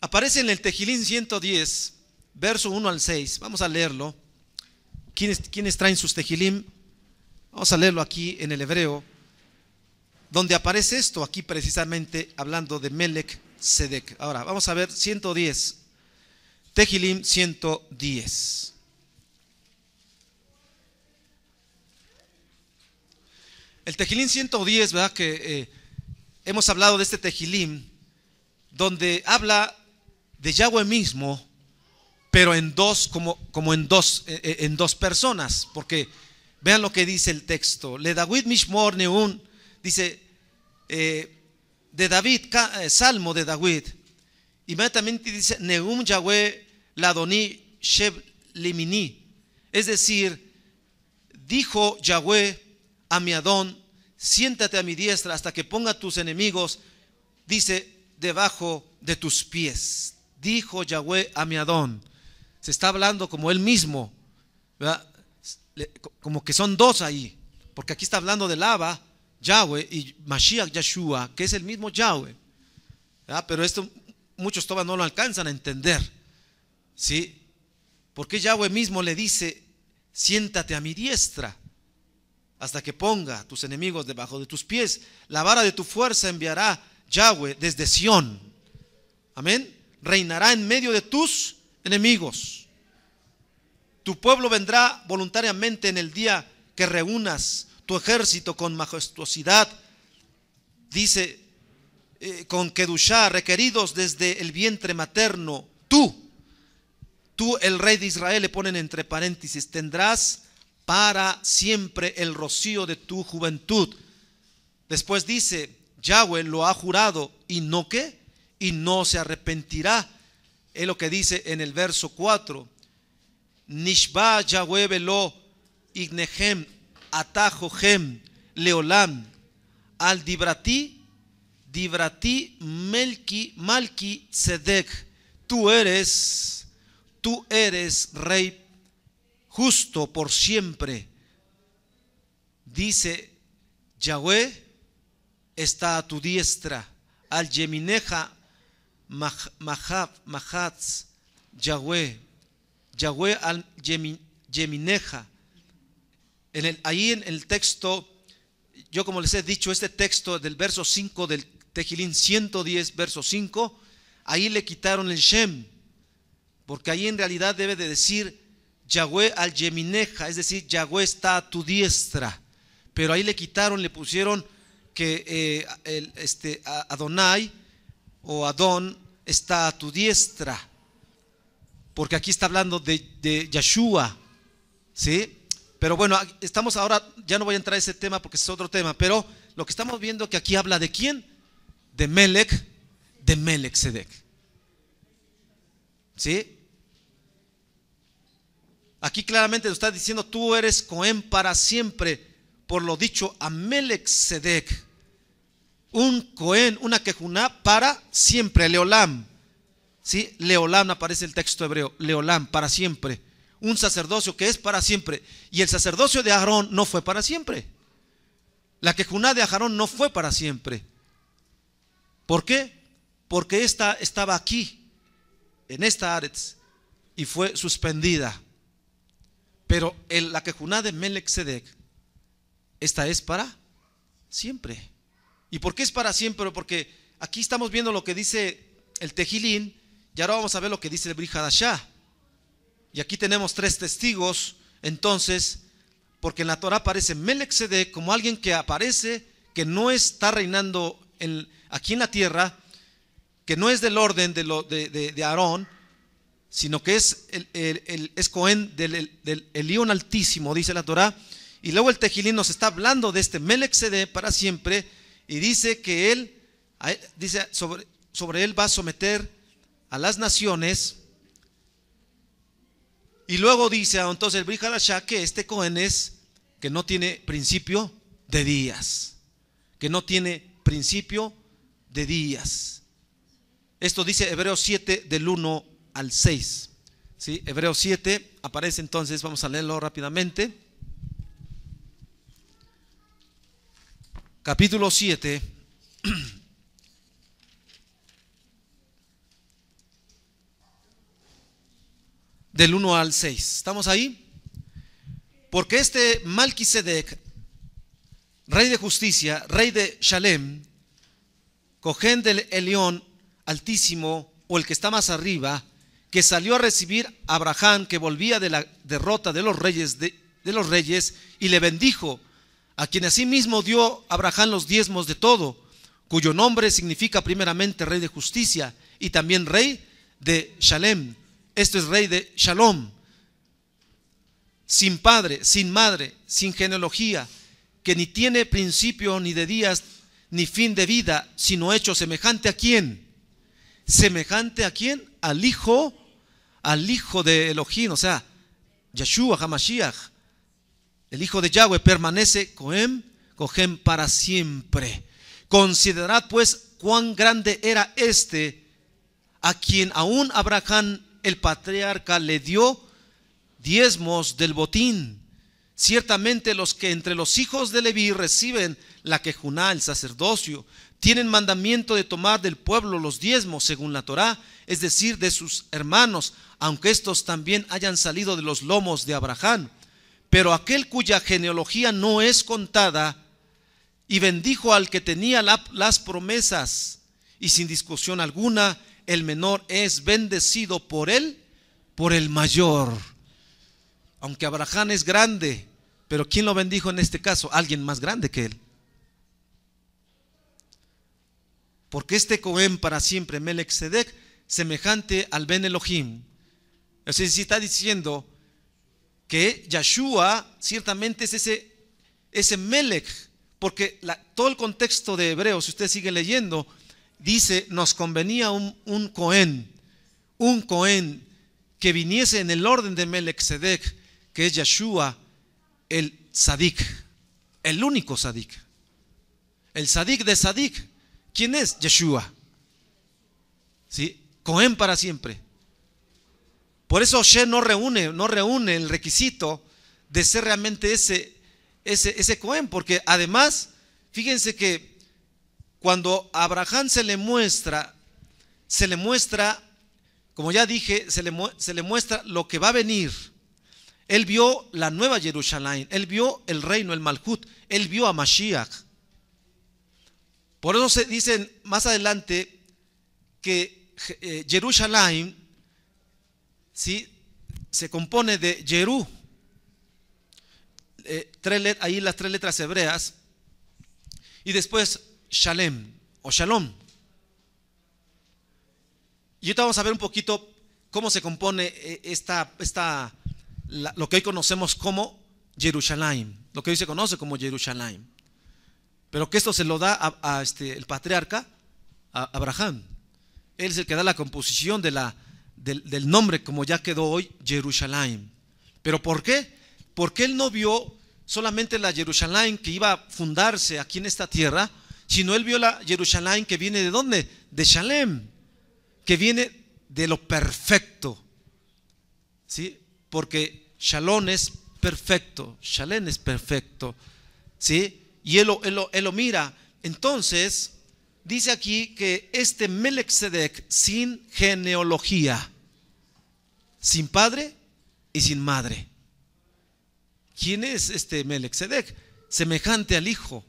aparece en el Tejilín 110, verso 1 al 6. Vamos a leerlo. ¿Quiénes traen sus Tejilim? Vamos a leerlo aquí en el hebreo, donde aparece esto, aquí precisamente hablando de Melech-Sedec. Ahora, vamos a ver 110. Tejilim 110. El Tejilim 110, ¿verdad? Que hemos hablado de este Tejilim, donde habla de Yahweh mismo, pero en dos, como en dos personas, porque vean lo que dice el texto. Le David Mishmor Neun, dice de David, salmo de David. Inmediatamente dice Neum Yahweh Ladoni Sheb Limini, es decir, dijo Yahweh a mi Adón, siéntate a mi diestra hasta que ponga a tus enemigos, dice, debajo de tus pies. Dijo Yahweh a mi Adón. Se está hablando como él mismo, ¿verdad? Como que son dos ahí, porque aquí está hablando del Abba, Yahweh, y Mashiach Yeshua, que es el mismo Yahweh, ¿verdad? Pero esto muchos todavía no lo alcanzan a entender, ¿sí? Porque Yahweh mismo le dice, siéntate a mi diestra hasta que ponga tus enemigos debajo de tus pies. La vara de tu fuerza enviará Yahweh desde Sión. Amén. Reinará en medio de tus enemigos. Tu pueblo vendrá voluntariamente en el día que reúnas tu ejército con majestuosidad. Dice, con Kedushá, requeridos desde el vientre materno. Tú, el rey de Israel, le ponen entre paréntesis, tendrás para siempre el rocío de tu juventud. Después dice, Yahweh lo ha jurado y no ¿qué? Y no se arrepentirá. Es lo que dice en el verso 4. Nishba Yahweh velo ignehem atajohem leolam al dibrati malki tzedek. Tú eres rey justo por siempre. Dice Yahweh está a tu diestra. Al Yemineja Mahatz Yahweh al Yemineja. Ahí en el texto, yo como les he dicho, este texto del verso 5 del Tejilín 110, verso 5, ahí le quitaron el Shem, porque ahí en realidad debe de decir Yahweh al Yemineja, es decir, Yahweh está a tu diestra, pero ahí le quitaron, le pusieron que Adonai o Adón está a tu diestra, porque aquí está hablando de Yeshua, ¿sí? Pero bueno, estamos ahora, ya no voy a entrar a ese tema porque es otro tema, pero lo que estamos viendo que aquí habla de quién, de Melech-Sedec, ¿sí? Aquí claramente lo está diciendo, tú eres Cohen para siempre, por lo dicho a Melech-Sedec, un Cohen, una Kejuná para siempre, Leolam, ¿sí? Leolam aparece el texto hebreo, Leolam, para siempre, un sacerdocio que es para siempre. Y el sacerdocio de Aarón no fue para siempre. La quejuná de Aarón no fue para siempre. ¿Por qué? Porque esta estaba aquí, en esta Aretz, y fue suspendida. Pero la quejuná de Melec-Sedec, esta es para siempre. ¿Y por qué es para siempre? Porque aquí estamos viendo lo que dice el Tejilín, y ahora vamos a ver lo que dice el Brit Hadashah. Y aquí tenemos 3 testigos, entonces, porque en la Torah aparece Melec-Sedec como alguien que aparece, que no está reinando aquí en la tierra, que no es del orden de Aarón, sino que es Cohen del Elión Altísimo, dice la Torah. Y luego el Tejilín nos está hablando de este Melec-Sedec para siempre, y dice que él, dice sobre él va a someter a las naciones. Y luego dice entonces el Brit Hadashah que este Cohen es que no tiene principio de días, que no tiene principio de días. Esto dice Hebreos 7 del 1 al 6. ¿Sí? Hebreos 7 aparece entonces, vamos a leerlo rápidamente. Capítulo 7. Del 1 al 6. ¿Estamos ahí? Porque este Malquisedec, rey de justicia, rey de Shalem, Cohen del Elión Altísimo, o el que está más arriba, que salió a recibir a Abraham, que volvía de la derrota de los reyes, y le bendijo, a quien asimismo dio Abraham los diezmos de todo, cuyo nombre significa primeramente rey de justicia, y también rey de Shalem. Esto es rey de Shalom, sin padre, sin madre, sin genealogía, que ni tiene principio ni de días, ni fin de vida, sino hecho semejante a quién. ¿Semejante a quién? Al hijo de Elohim, o sea, Yeshua HaMashiach, el hijo de Yahweh, permanece Cohen para siempre. Considerad pues cuán grande era a quien aún Abraham el patriarca le dio diezmos del botín. Ciertamente los que entre los hijos de Leví reciben la quejuná, el sacerdocio, tienen mandamiento de tomar del pueblo los diezmos según la Torá, es decir, de sus hermanos, aunque estos también hayan salido de los lomos de Abraham. Pero aquel cuya genealogía no es contada, y bendijo al que tenía las promesas, y sin discusión alguna, el menor es bendecido por él, por el mayor. Aunque Abraham es grande, pero ¿quién lo bendijo en este caso? Alguien más grande que él. Porque este Cohen para siempre, Melec-Sedec, semejante al Ben Elohim. O sea, si está diciendo que Yeshua ciertamente es ese Melec, porque todo el contexto de Hebreos, si usted sigue leyendo, dice, nos convenía un Cohen que viniese en el orden de Melec-Sedec, que es Yeshua, el Sadik, el único Sadik, el Sadik de Sadik. ¿Quién es? Yeshua. ¿Sí? Cohen para siempre. Por eso Oshe no reúne el requisito de ser realmente ese Cohen, porque además, fíjense que cuando a Abraham se le muestra, como ya dije, se le muestra lo que va a venir. Él vio la nueva Jerusalén, él vio el reino, el Malhut, él vio a Mashiach. Por eso se dicen más adelante que Jerusalén, ¿sí?, se compone de Jerú, ahí las 3 letras hebreas, y después Shalem o Shalom. Y ahorita vamos a ver un poquito cómo se compone lo que hoy conocemos como Jerusalén, lo que hoy se conoce como Jerusalén. Pero que esto se lo da el patriarca, a Abraham. Él es el que da la composición del nombre, como ya quedó hoy Jerusalén. ¿Pero por qué? Porque él no vio solamente la Jerusalén que iba a fundarse aquí en esta tierra, sino él vio la Jerusalén que viene ¿de dónde? De Shalem, que viene de lo perfecto, ¿sí? porque Shalom es perfecto, Shalem es perfecto, ¿sí? Y él lo mira. Entonces, dice aquí que este Melchizedek sin genealogía, sin padre y sin madre. ¿Quién es este Melchizedek? Semejante al hijo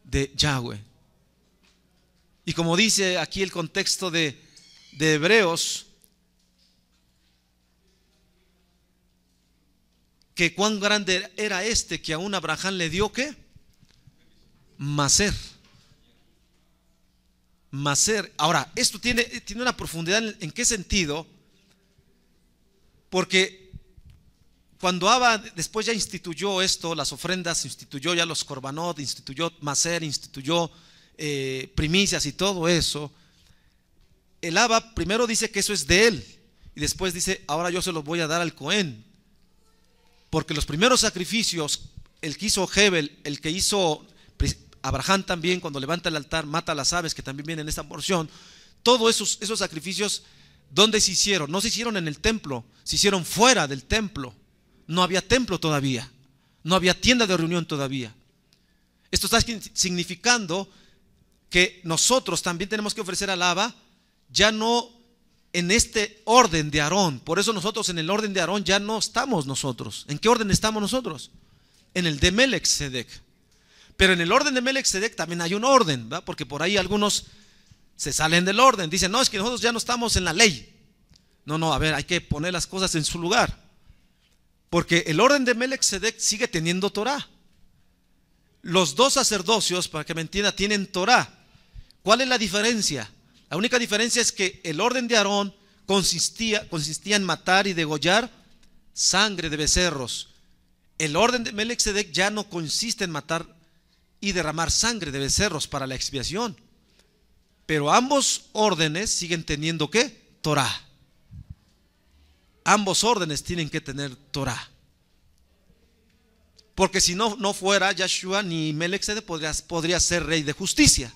de Yahweh. Y como dice aquí el contexto de Hebreos, que cuán grande era este que aún Abraham le dio ¿qué? Maser. Ahora, esto tiene una profundidad. ¿En qué sentido? Porque cuando Abba después ya instituyó esto, las ofrendas, instituyó ya los korbanot, instituyó Maser, instituyó primicias y todo eso, el Abba primero dice que eso es de él, y después dice, ahora yo se los voy a dar al Cohen, porque los primeros sacrificios, el que hizo Hebel, el que hizo Abraham también, cuando levanta el altar, mata a las aves, que también vienen en esta porción, todos esos sacrificios, ¿dónde se hicieron? No se hicieron en el templo, se hicieron fuera del templo. No había templo todavía, no había tienda de reunión todavía. Esto está significando que nosotros también tenemos que ofrecer al Abba, ya no en este orden de Aarón. Por eso nosotros en el orden de Aarón ya no estamos nosotros. ¿En qué orden estamos nosotros? En el de Melchizedek. Pero en el orden de Melchizedek también hay un orden, ¿verdad? Porque por ahí algunos se salen del orden, dicen, no, es que nosotros ya no estamos en la ley. No, a ver, hay que poner las cosas en su lugar. Porque el orden de Melchizedek sigue teniendo Torah. Los dos sacerdocios, para que me entienda, tienen Torah. ¿Cuál es la diferencia? La única diferencia es que el orden de Aarón consistía en matar y degollar sangre de becerros. El orden de Melchizedek ya no consiste en matar y derramar sangre de becerros para la expiación. Pero ambos órdenes siguen teniendo ¿qué? Torah. Ambos órdenes tienen que tener Torah. Porque si no fuera Yahshua ni Melchizedek podría ser rey de justicia.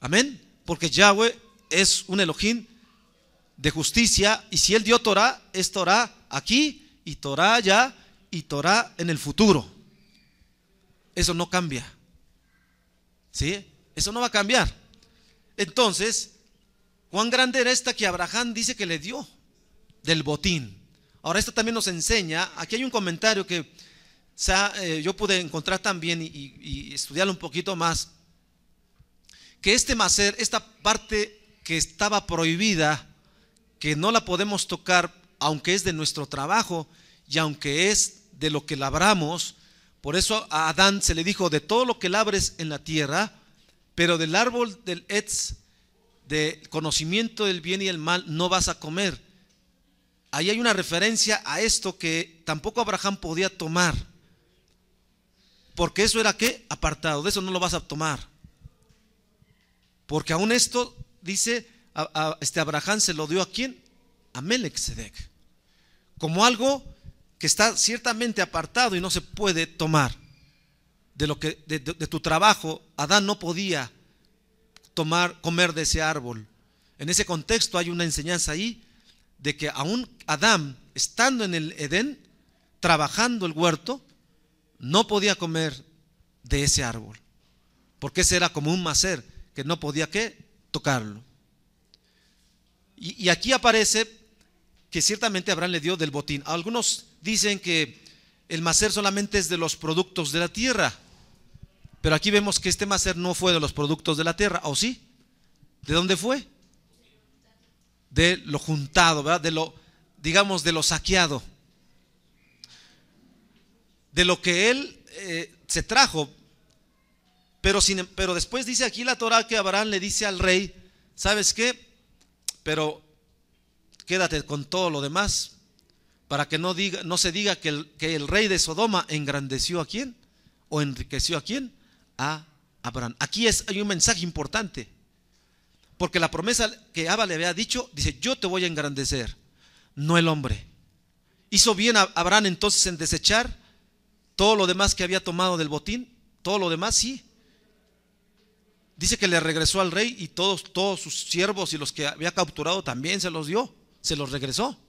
Amén. Porque Yahweh es un Elohim de justicia, y si él dio Torah, es Torah aquí y Torah allá y Torah en el futuro. Eso no cambia. ¿Sí? Eso no va a cambiar. Entonces, ¿cuán grande era esta que Abraham dice que le dio? Del botín. Ahora esto también nos enseña, aquí hay un comentario que yo pude encontrar también y estudiarlo un poquito más, que este maser, esta parte que estaba prohibida, que no la podemos tocar, aunque es de nuestro trabajo y aunque es de lo que labramos. Por eso a Adán se le dijo, de todo lo que labres en la tierra, pero del árbol del Etz, de conocimiento del bien y el mal, no vas a comer. Ahí hay una referencia a esto que tampoco Abraham podía tomar, porque eso era ¿qué? Apartado, de eso no lo vas a tomar. Porque aún esto, dice, Abraham se lo dio ¿a quién? A Melchizedek, como algo que está ciertamente apartado y no se puede tomar. De tu trabajo, Adán no podía comer de ese árbol. En ese contexto hay una enseñanza ahí, de que aún Adán, estando en el Edén, trabajando el huerto, no podía comer de ese árbol, porque ese era como un maser, que no podía ¿qué? Tocarlo. Y aquí aparece que ciertamente Abraham le dio del botín. Algunos dicen que el maser solamente es de los productos de la tierra, pero aquí vemos que este maser no fue de los productos de la tierra, ¿o sí? ¿De dónde fue? De lo juntado, ¿verdad? Digamos, de lo saqueado, de lo que él se trajo. Pero después dice aquí la Torah que Abraham le dice al rey, ¿sabes qué? Pero quédate con todo lo demás, para que no se diga que el rey de Sodoma engrandeció ¿a quién? ¿O enriqueció a quién? A Abraham. Aquí hay un mensaje importante, porque la promesa que Abba le había dicho, dice, yo te voy a engrandecer, no el hombre. ¿Hizo bien Abraham entonces en desechar todo lo demás que había tomado del botín? Todo lo demás, sí. Dice que le regresó al rey, y todos sus siervos y los que había capturado también se los dio, se los regresó.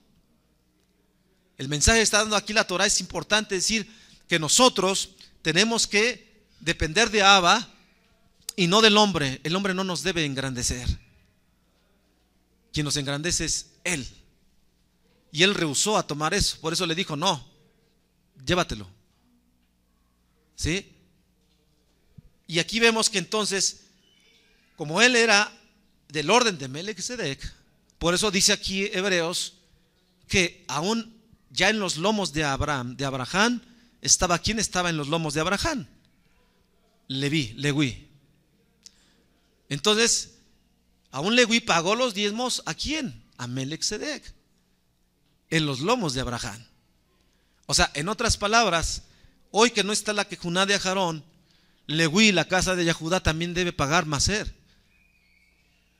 El mensaje que está dando aquí la Torah es importante decir que nosotros tenemos que depender de Abba y no del hombre. El hombre no nos debe engrandecer. Quien nos engrandece es Él. Y Él rehusó a tomar eso. Por eso le dijo, no, llévatelo. ¿Sí? Y aquí vemos que entonces, como Él era del orden de Melquisedec, por eso dice aquí Hebreos que aún ya en los lomos de Abraham, estaba, ¿quién estaba en los lomos de Abraham? Leví. Entonces, aún Leví pagó los diezmos, ¿a quién? A Melquisedec, en los lomos de Abraham. O sea, en otras palabras, hoy que no está la quejuná de Ajarón, Leví, la casa de Yahudá, también debe pagar maser.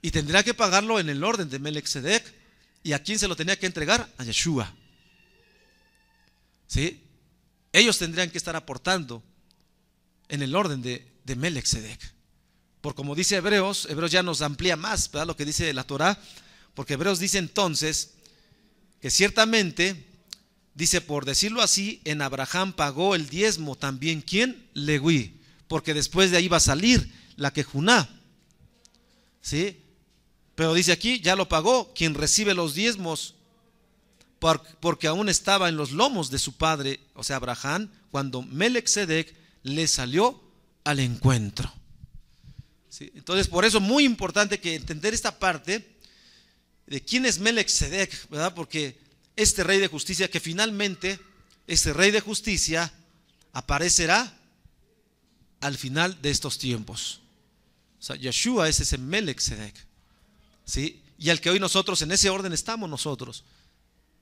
Y tendrá que pagarlo en el orden de Melquisedec. ¿Y a quién se lo tenía que entregar? A Yeshua. ¿Sí? Ellos tendrían que estar aportando en el orden de Melquisedec. Por como dice Hebreos ya nos amplía más, ¿verdad?, lo que dice la Torah, porque Hebreos dice entonces que ciertamente, dice, por decirlo así, en Abraham pagó el diezmo también, ¿quién? Leví, porque después de ahí va a salir la quejuná. ¿Sí? Pero dice aquí, ya lo pagó quien recibe los diezmos, porque aún estaba en los lomos de su padre, o sea, Abraham, cuando Melquisedec le salió al encuentro. ¿Sí? Entonces, por eso es muy importante que entender esta parte de quién es Melquisedec, ¿verdad? Porque este rey de justicia, que finalmente, este rey de justicia aparecerá al final de estos tiempos. O sea, Yeshua es ese Melquisedec, ¿sí? Y al que hoy nosotros, en ese orden estamos nosotros.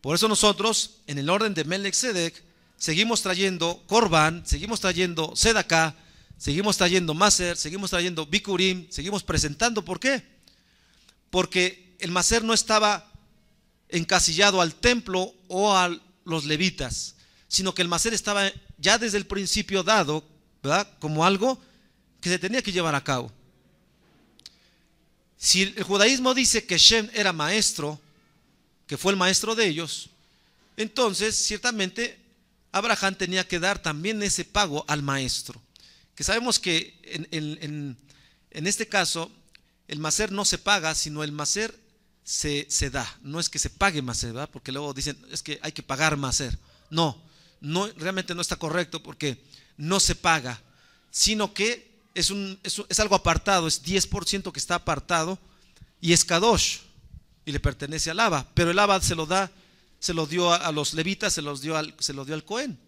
Por eso nosotros, en el orden de Melquisedec, seguimos trayendo Corban, seguimos trayendo Sedaká, seguimos trayendo Maser, seguimos trayendo Bikurim, seguimos presentando. ¿Por qué? Porque el Maser no estaba encasillado al templo o a los levitas, sino que el Maser estaba ya desde el principio dado, ¿verdad?, como algo que se tenía que llevar a cabo. Si el judaísmo dice que Shem era maestro, que fue el maestro de ellos, entonces ciertamente Abraham tenía que dar también ese pago al maestro. Que sabemos que en este caso el maser no se paga, sino el maser se da. No es que se pague maser, ¿verdad? Porque luego dicen, es que hay que pagar maser. No, realmente no está correcto, porque no se paga, sino que es algo apartado, es 10% que está apartado y es kadosh y le pertenece al Abba, pero el Abba se lo dio a los levitas, se lo dio al Cohen,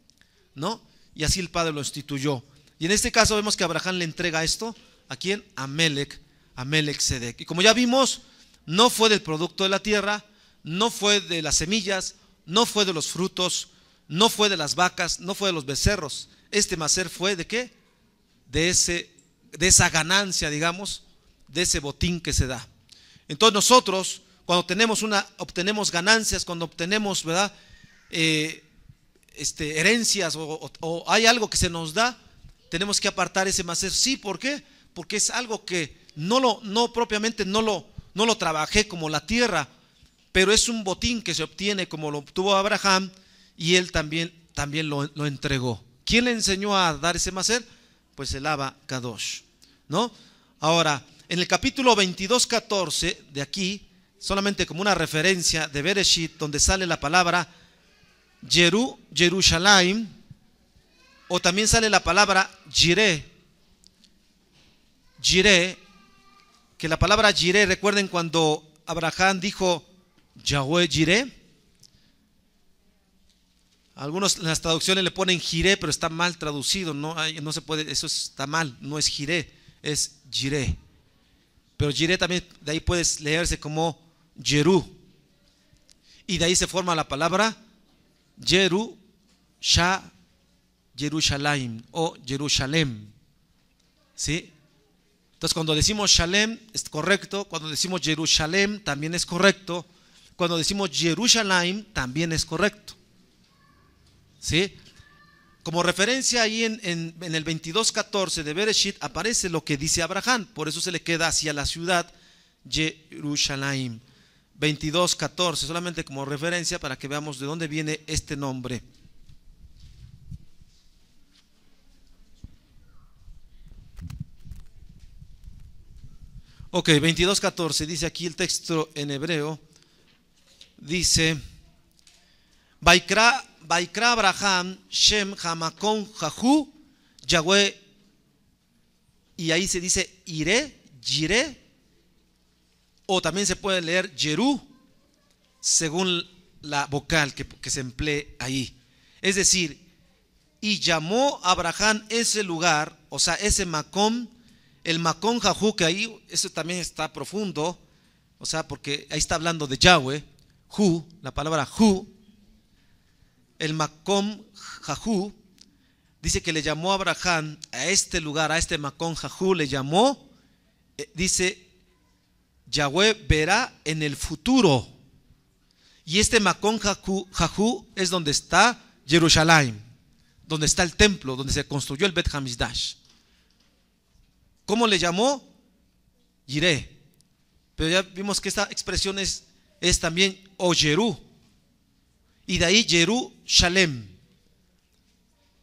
¿no? Y así el Padre lo instituyó. Y en este caso vemos que Abraham le entrega esto, ¿a quién? A Melquisedec. Y como ya vimos, no fue del producto de la tierra, no fue de las semillas, no fue de los frutos, no fue de las vacas, no fue de los becerros. Este maser fue ¿de qué? De esa ganancia, digamos, de ese botín que se da. Entonces nosotros, cuando obtenemos ganancias, cuando obtenemos, ¿verdad?, herencias o hay algo que se nos da, tenemos que apartar ese maser. Sí, ¿por qué? Porque es algo que no propiamente no lo trabajé como la tierra, pero es un botín que se obtiene como lo obtuvo Abraham, y él también lo entregó. ¿Quién le enseñó a dar ese maser? Pues el Abba Kadosh, ¿no? Ahora, en el capítulo 22:14 de aquí, solamente como una referencia de Bereshit, donde sale la palabra Jerusalem, o también sale la palabra Jireh, que la palabra Jireh, recuerden cuando Abraham dijo Yahweh Jireh. Algunos en las traducciones le ponen Jireh, pero está mal traducido, no se puede, eso está mal, no es Jireh, es Jireh. Pero Jireh también de ahí puedes leerse como Jerú, y de ahí se forma la palabra Jerusalem o Jerusalem, ¿sí? Entonces cuando decimos Shalem es correcto, cuando decimos Jerusalem también es correcto, cuando decimos Jerusalem también es correcto, ¿sí? Como referencia ahí en el 22:14 de Bereshit aparece lo que dice Abraham, por eso se le queda hacia la ciudad Jerusalem. 22:14, solamente como referencia para que veamos de dónde viene este nombre. Ok, 22:14, dice aquí el texto en hebreo, dice, Vaikra Abraham Shem Hamakon Jahu Yahweh, y ahí se dice Iré, Jiré, o también se puede leer Yerú, según la vocal que se emplee ahí. Es decir, y llamó a Abraham ese lugar, o sea, ese Macón, el Macón Jahu, que ahí, eso también está profundo, o sea, porque ahí está hablando de Yahweh, Hu, la palabra Hu, el Macón Jahu, dice que le llamó a Abraham a este lugar, a este Macón Jahu, le llamó, dice, Yahweh verá en el futuro. Y este Macón Jahu es donde está Jerusalén, donde está el templo, donde se construyó el Bet Hamikdash. ¿Cómo le llamó? Yireh. Pero ya vimos que esta expresión es también Oyerú. Y de ahí Jerusalem.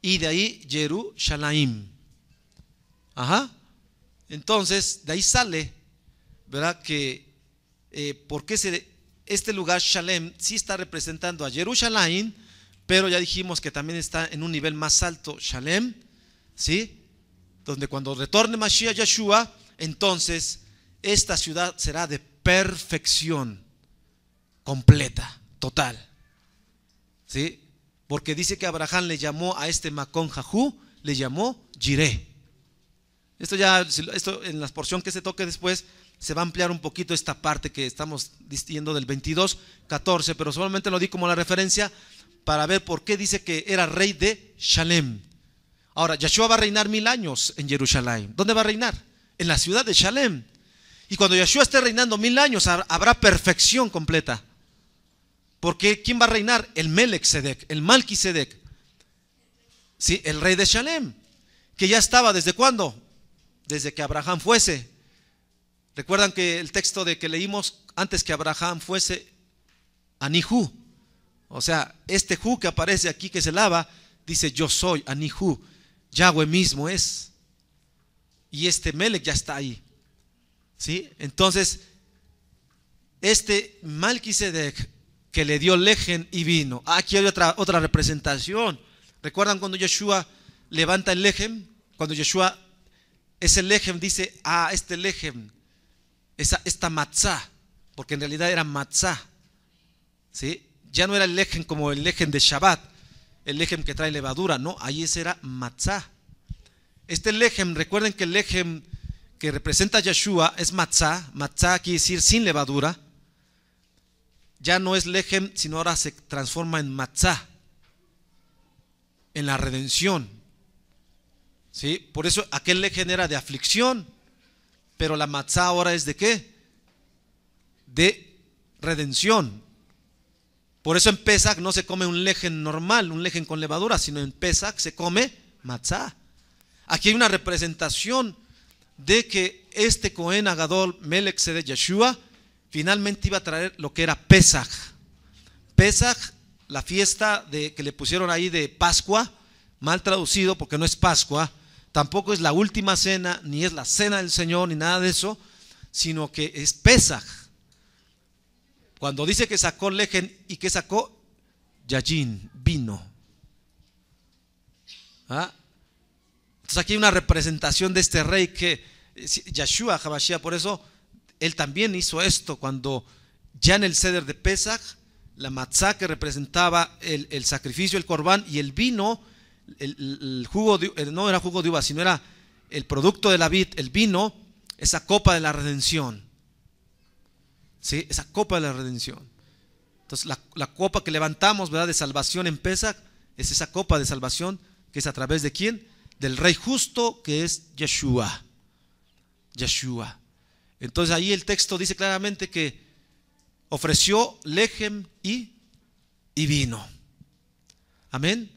Y de ahí Jerusalem. Ajá. Entonces, de ahí sale, ¿verdad? Que ¿por qué este lugar Shalem sí está representando a Jerusalén, pero ya dijimos que también está en un nivel más alto Shalem, ¿sí? Donde cuando retorne Mashiach Yeshua, entonces esta ciudad será de perfección completa, total, ¿sí? Porque dice que Abraham le llamó a este Macón Jahu, le llamó Jireh. Esto en la porción que se toque después se va a ampliar un poquito esta parte que estamos diciendo del 22:14, pero solamente lo di como la referencia para ver por qué dice que era rey de Shalem. Ahora, Yeshua va a reinar 1000 años en Jerusalén. ¿Dónde va a reinar? En la ciudad de Shalem. Y cuando Yeshua esté reinando 1000 años, habrá perfección completa. Porque ¿quién va a reinar? El Melech-Sedek, el Malquisedec, ¿sí? El rey de Shalem, que ya estaba ¿desde cuándo? Desde que Abraham fuese. Recuerdan que el texto de que leímos antes que Abraham fuese Anihu, o sea, este Hu que aparece aquí que se lava, dice yo soy Anihu, Yahweh mismo es, y este Melech ya está ahí, ¿sí? Entonces este Malquisedec que le dio lejen y vino, aquí hay otra representación. ¿Recuerdan cuando Yeshua levanta el lejem? Cuando Yeshua, ese lejem dice, este lejem, esta matzá, porque en realidad era matzá, ¿sí? Ya no era el lejem como el lejem de Shabbat, el lejem que trae levadura, no, ahí ese era matzá. Este lejem, recuerden que el lejem que representa a Yeshua es matzá, matzá quiere decir sin levadura, ya no es lejem, sino ahora se transforma en matzá, en la redención, ¿sí? Por eso aquel lejem era de aflicción, pero la matzá ahora es ¿de qué? De redención. Por eso en Pesach no se come un lejen normal, un lejen con levadura, sino en Pesach se come matzá. Aquí hay una representación de que este Cohen Agadol Melech-Sedek Yeshua finalmente iba a traer lo que era Pesach. Pesach, la fiesta que le pusieron ahí de Pascua, mal traducido porque no es Pascua, tampoco es la última cena, ni es la cena del Señor, ni nada de eso, sino que es Pesach. Cuando dice que sacó lejen y que sacó Yayin, vino. Entonces aquí hay una representación de este rey que Yeshua HaMashiach, por eso él también hizo esto cuando ya en el Seder de Pesach, la matzá que representaba el sacrificio, el corbán, y el vino, el jugo no era jugo de uva, sino era el producto de la vid, el vino, esa copa de la redención, ¿sí? Esa copa de la redención. Entonces la copa que levantamos, ¿verdad?, de salvación en Pesach, es esa copa de salvación que es a través de ¿quién? Del rey justo, que es Yeshua. Yeshua. Entonces ahí el texto dice claramente que ofreció lejem y vino. Amén.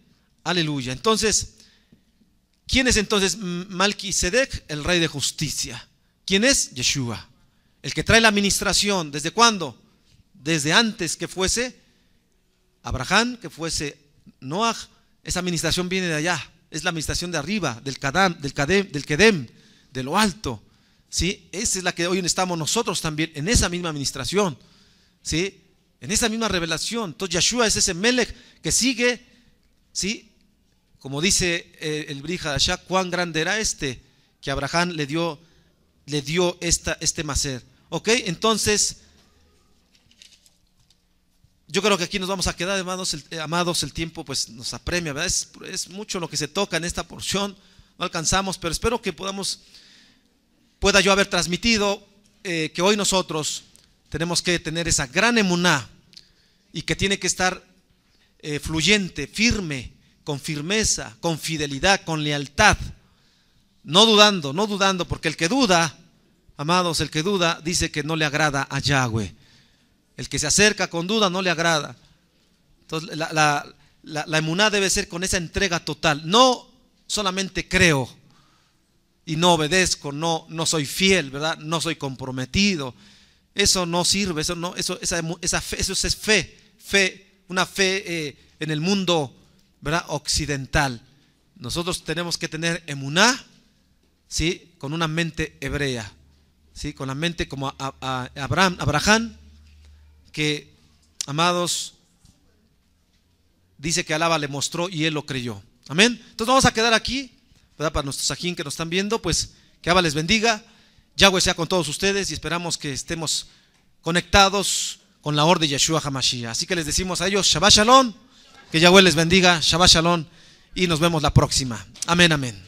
Aleluya. Entonces, ¿quién es entonces Malquisedec? El rey de justicia. ¿Quién es? Yeshua. El que trae la administración. ¿Desde cuándo? desde antes que fuese Abraham, que fuese Noah. Esa administración viene de allá, es la administración de arriba, del Kedem, de lo alto, ¿sí? Esa es la que hoy estamos nosotros también, en esa misma administración, ¿sí? En esa misma revelación. Entonces Yeshua es ese Melech que sigue, ¿sí? Como dice el Brit Hadashah, cuán grande era que Abraham le dio este Maser. Ok, entonces yo creo que aquí nos vamos a quedar, amados, el tiempo pues nos apremia, ¿verdad? Es mucho lo que se toca en esta porción, no alcanzamos, pero espero que pueda yo haber transmitido que hoy nosotros tenemos que tener esa gran emuná y que tiene que estar fluyente, firme, con firmeza, con fidelidad, con lealtad, no dudando, porque el que duda, amados, el que duda dice que no le agrada a Yahweh. El que se acerca con duda no le agrada. Entonces la emuná debe ser con esa entrega total. No solamente creo y no obedezco, no soy fiel, ¿verdad? No soy comprometido. Eso no sirve, eso es fe, una fe en el mundo, ¿verdad? Occidental. Nosotros tenemos que tener emuná, ¿sí? Con una mente hebrea, ¿sí? Con la mente como Abraham, que, amados, dice que Alá le mostró y él lo creyó. Amén. Entonces vamos a quedar aquí, ¿verdad? Para nuestros ajín que nos están viendo, pues que Alá les bendiga. Yahweh sea con todos ustedes y esperamos que estemos conectados con la orden de Yeshua HaMashiach. Así que les decimos a ellos Shabbat Shalom, que Yahweh les bendiga, Shabbat Shalom, y nos vemos la próxima. Amén, amén.